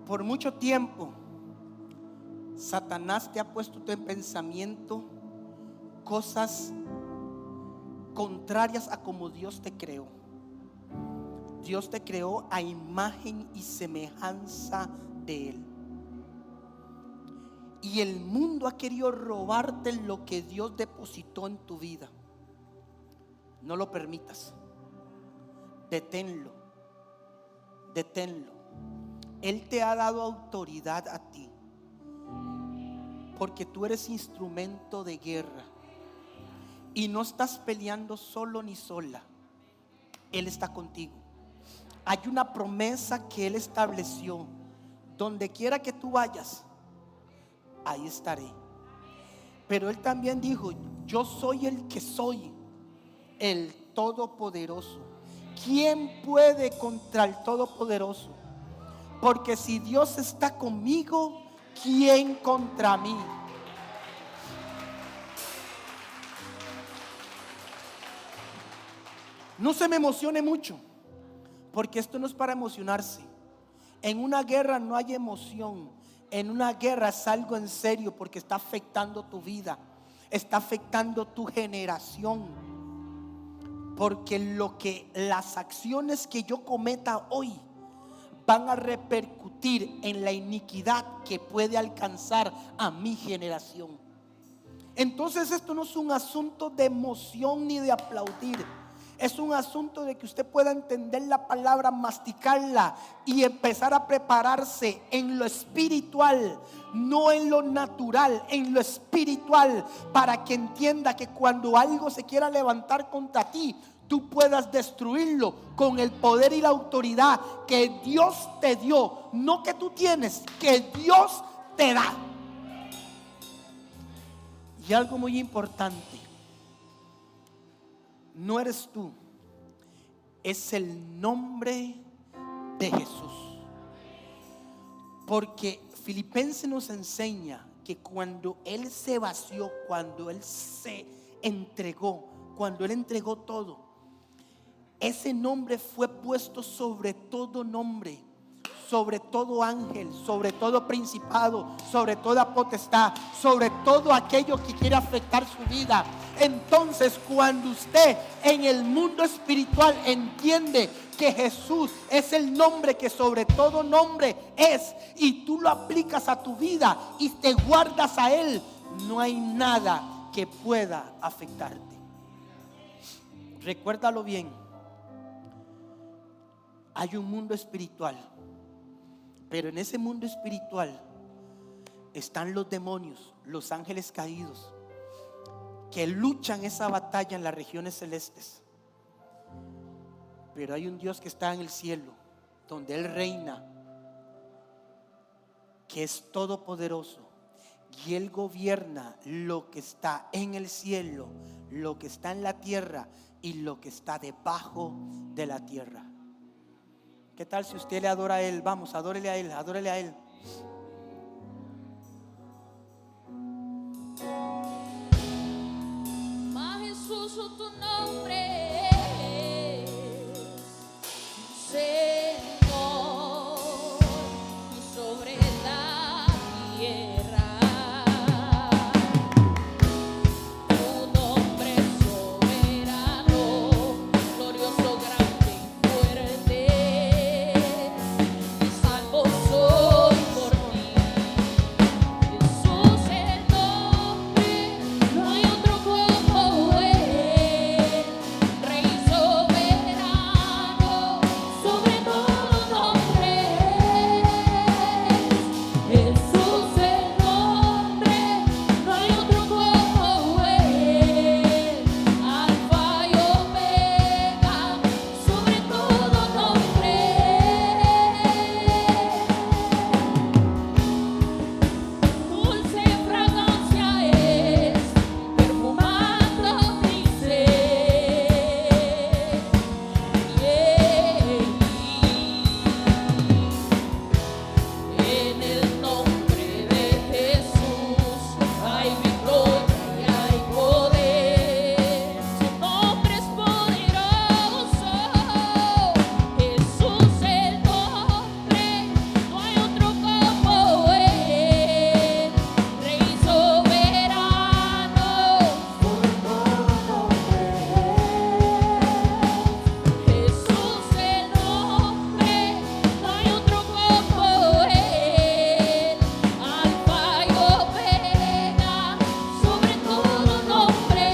por mucho tiempo Satanás te ha puesto en pensamiento cosas contrarias a como Dios te creó. Dios te creó a imagen y semejanza de Él. Y el mundo ha querido robarte lo que Dios depositó en tu vida. No lo permitas. Deténlo. Él te ha dado autoridad a ti, porque tú eres instrumento de guerra y no estás peleando solo ni sola. Él está contigo. Hay una promesa que Él estableció: donde quiera que tú vayas, ahí estaré. Pero Él también dijo: yo soy el que soy, el Todopoderoso, ¿quién puede contra el Todopoderoso? Porque si Dios está conmigo, ¿quién contra mí? No se me emocione mucho, porque esto no es para emocionarse. En una guerra no hay emoción. En una guerra es algo en serio, porque está afectando tu vida, está afectando tu generación. Porque las acciones que yo cometa hoy van a repercutir en la iniquidad que puede alcanzar a mi generación. Entonces esto no es un asunto de emoción ni de aplaudir. Es un asunto de que usted pueda entender la palabra, masticarla y empezar a prepararse en lo espiritual, no en lo natural, en lo espiritual, para que entienda que cuando algo se quiera levantar contra ti, tú puedas destruirlo con el poder y la autoridad que Dios te dio, no que tú tienes, que Dios te da. Y algo muy importante: no eres tú, es el nombre de Jesús. Porque Filipenses nos enseña que cuando Él se vació, cuando Él se entregó, cuando Él entregó todo, ese nombre fue puesto sobre todo nombre, sobre todo ángel, sobre todo principado, sobre toda potestad, sobre todo aquello que quiere afectar su vida. Entonces, cuando usted en el mundo espiritual entiende que Jesús es el nombre que sobre todo nombre es, y tú lo aplicas a tu vida y te guardas a Él, no hay nada que pueda afectarte. Recuérdalo bien. Hay un mundo espiritual, pero en ese mundo espiritual están los demonios, los ángeles caídos, que luchan esa batalla en las regiones celestes. Pero hay un Dios que está en el cielo, donde Él reina, que es todopoderoso, y Él gobierna lo que está en el cielo, lo que está en la tierra y lo que está debajo de la tierra. ¿Qué tal si usted le adora a Él? Vamos, adórele a Él, adórele a Él. Mas Jesús, tu nombre es Señor sobre la tierra. Tu nombre es soberano, glorioso, grande y fuerte. Y salvo soy por ti. Jesús el nombre, no hay otro como Él. Rey soberano, sobre todo nombre. Jesús el nombre, no hay otro como Él. Alfa y Omega, sobre todo nombre. Dulce fragancia es, perfumando mi ser. En el nombre de Jesús hay victoria y hay poder. Su nombre es poderoso. Jesús el nombre, no hay otro como Él. Rey soberano, por todo nombre. Jesús el nombre, no hay otro como Él. Alfa y Omega, sobre todo nombre.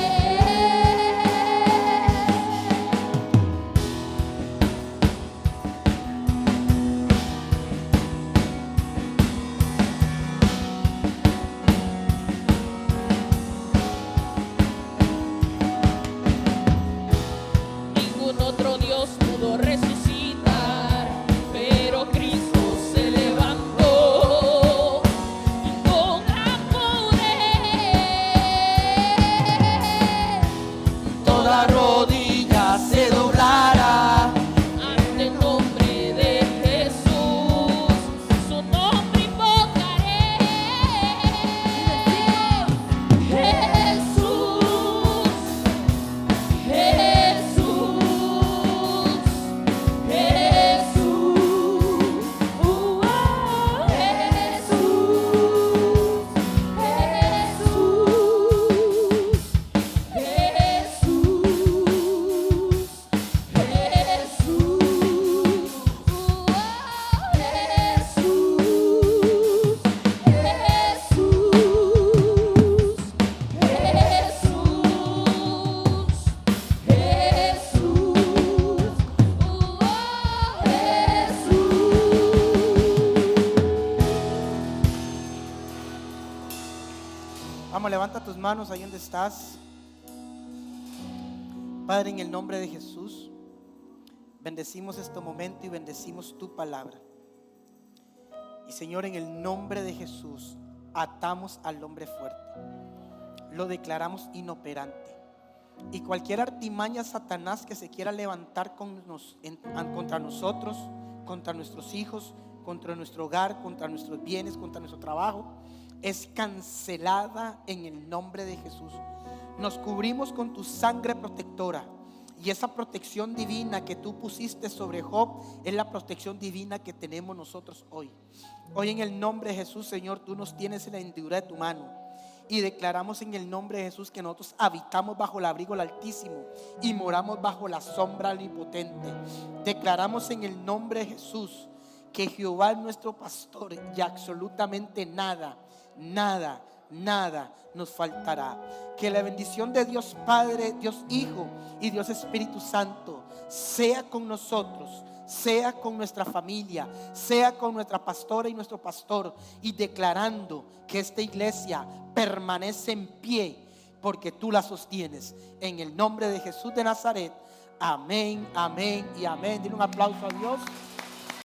Ningún otro Dios pudo resucitar, pero Cristo se levantó y con gran poder Toda rodilla se doblará levanta tus manos ahí donde estás. Padre, en el nombre de Jesús, bendecimos este momento y bendecimos tu palabra. Y Señor, en el nombre de Jesús, atamos al hombre fuerte. Lo declaramos inoperante. Y cualquier artimaña Satanás que se quiera levantar contra nosotros, contra nuestros hijos, contra nuestro hogar, contra nuestros bienes, contra nuestro trabajo, es cancelada en el nombre de Jesús. Nos cubrimos con tu sangre protectora. Y esa protección divina que tú pusiste sobre Job es la protección divina que tenemos nosotros hoy. Hoy en el nombre de Jesús, Señor, tú nos tienes en la hendidura de tu mano. Y declaramos en el nombre de Jesús que nosotros habitamos bajo el abrigo del Altísimo y moramos bajo la sombra del Omnipotente. Declaramos en el nombre de Jesús que Jehová es nuestro pastor y absolutamente nada nos faltará. Que la bendición de Dios Padre, Dios Hijo y Dios Espíritu Santo sea con nosotros, sea con nuestra familia, sea con nuestra pastora y nuestro pastor, y declarando que esta iglesia permanece en pie porque tú la sostienes. En el nombre de Jesús de Nazaret, amén, amén y amén. Dile un aplauso a Dios.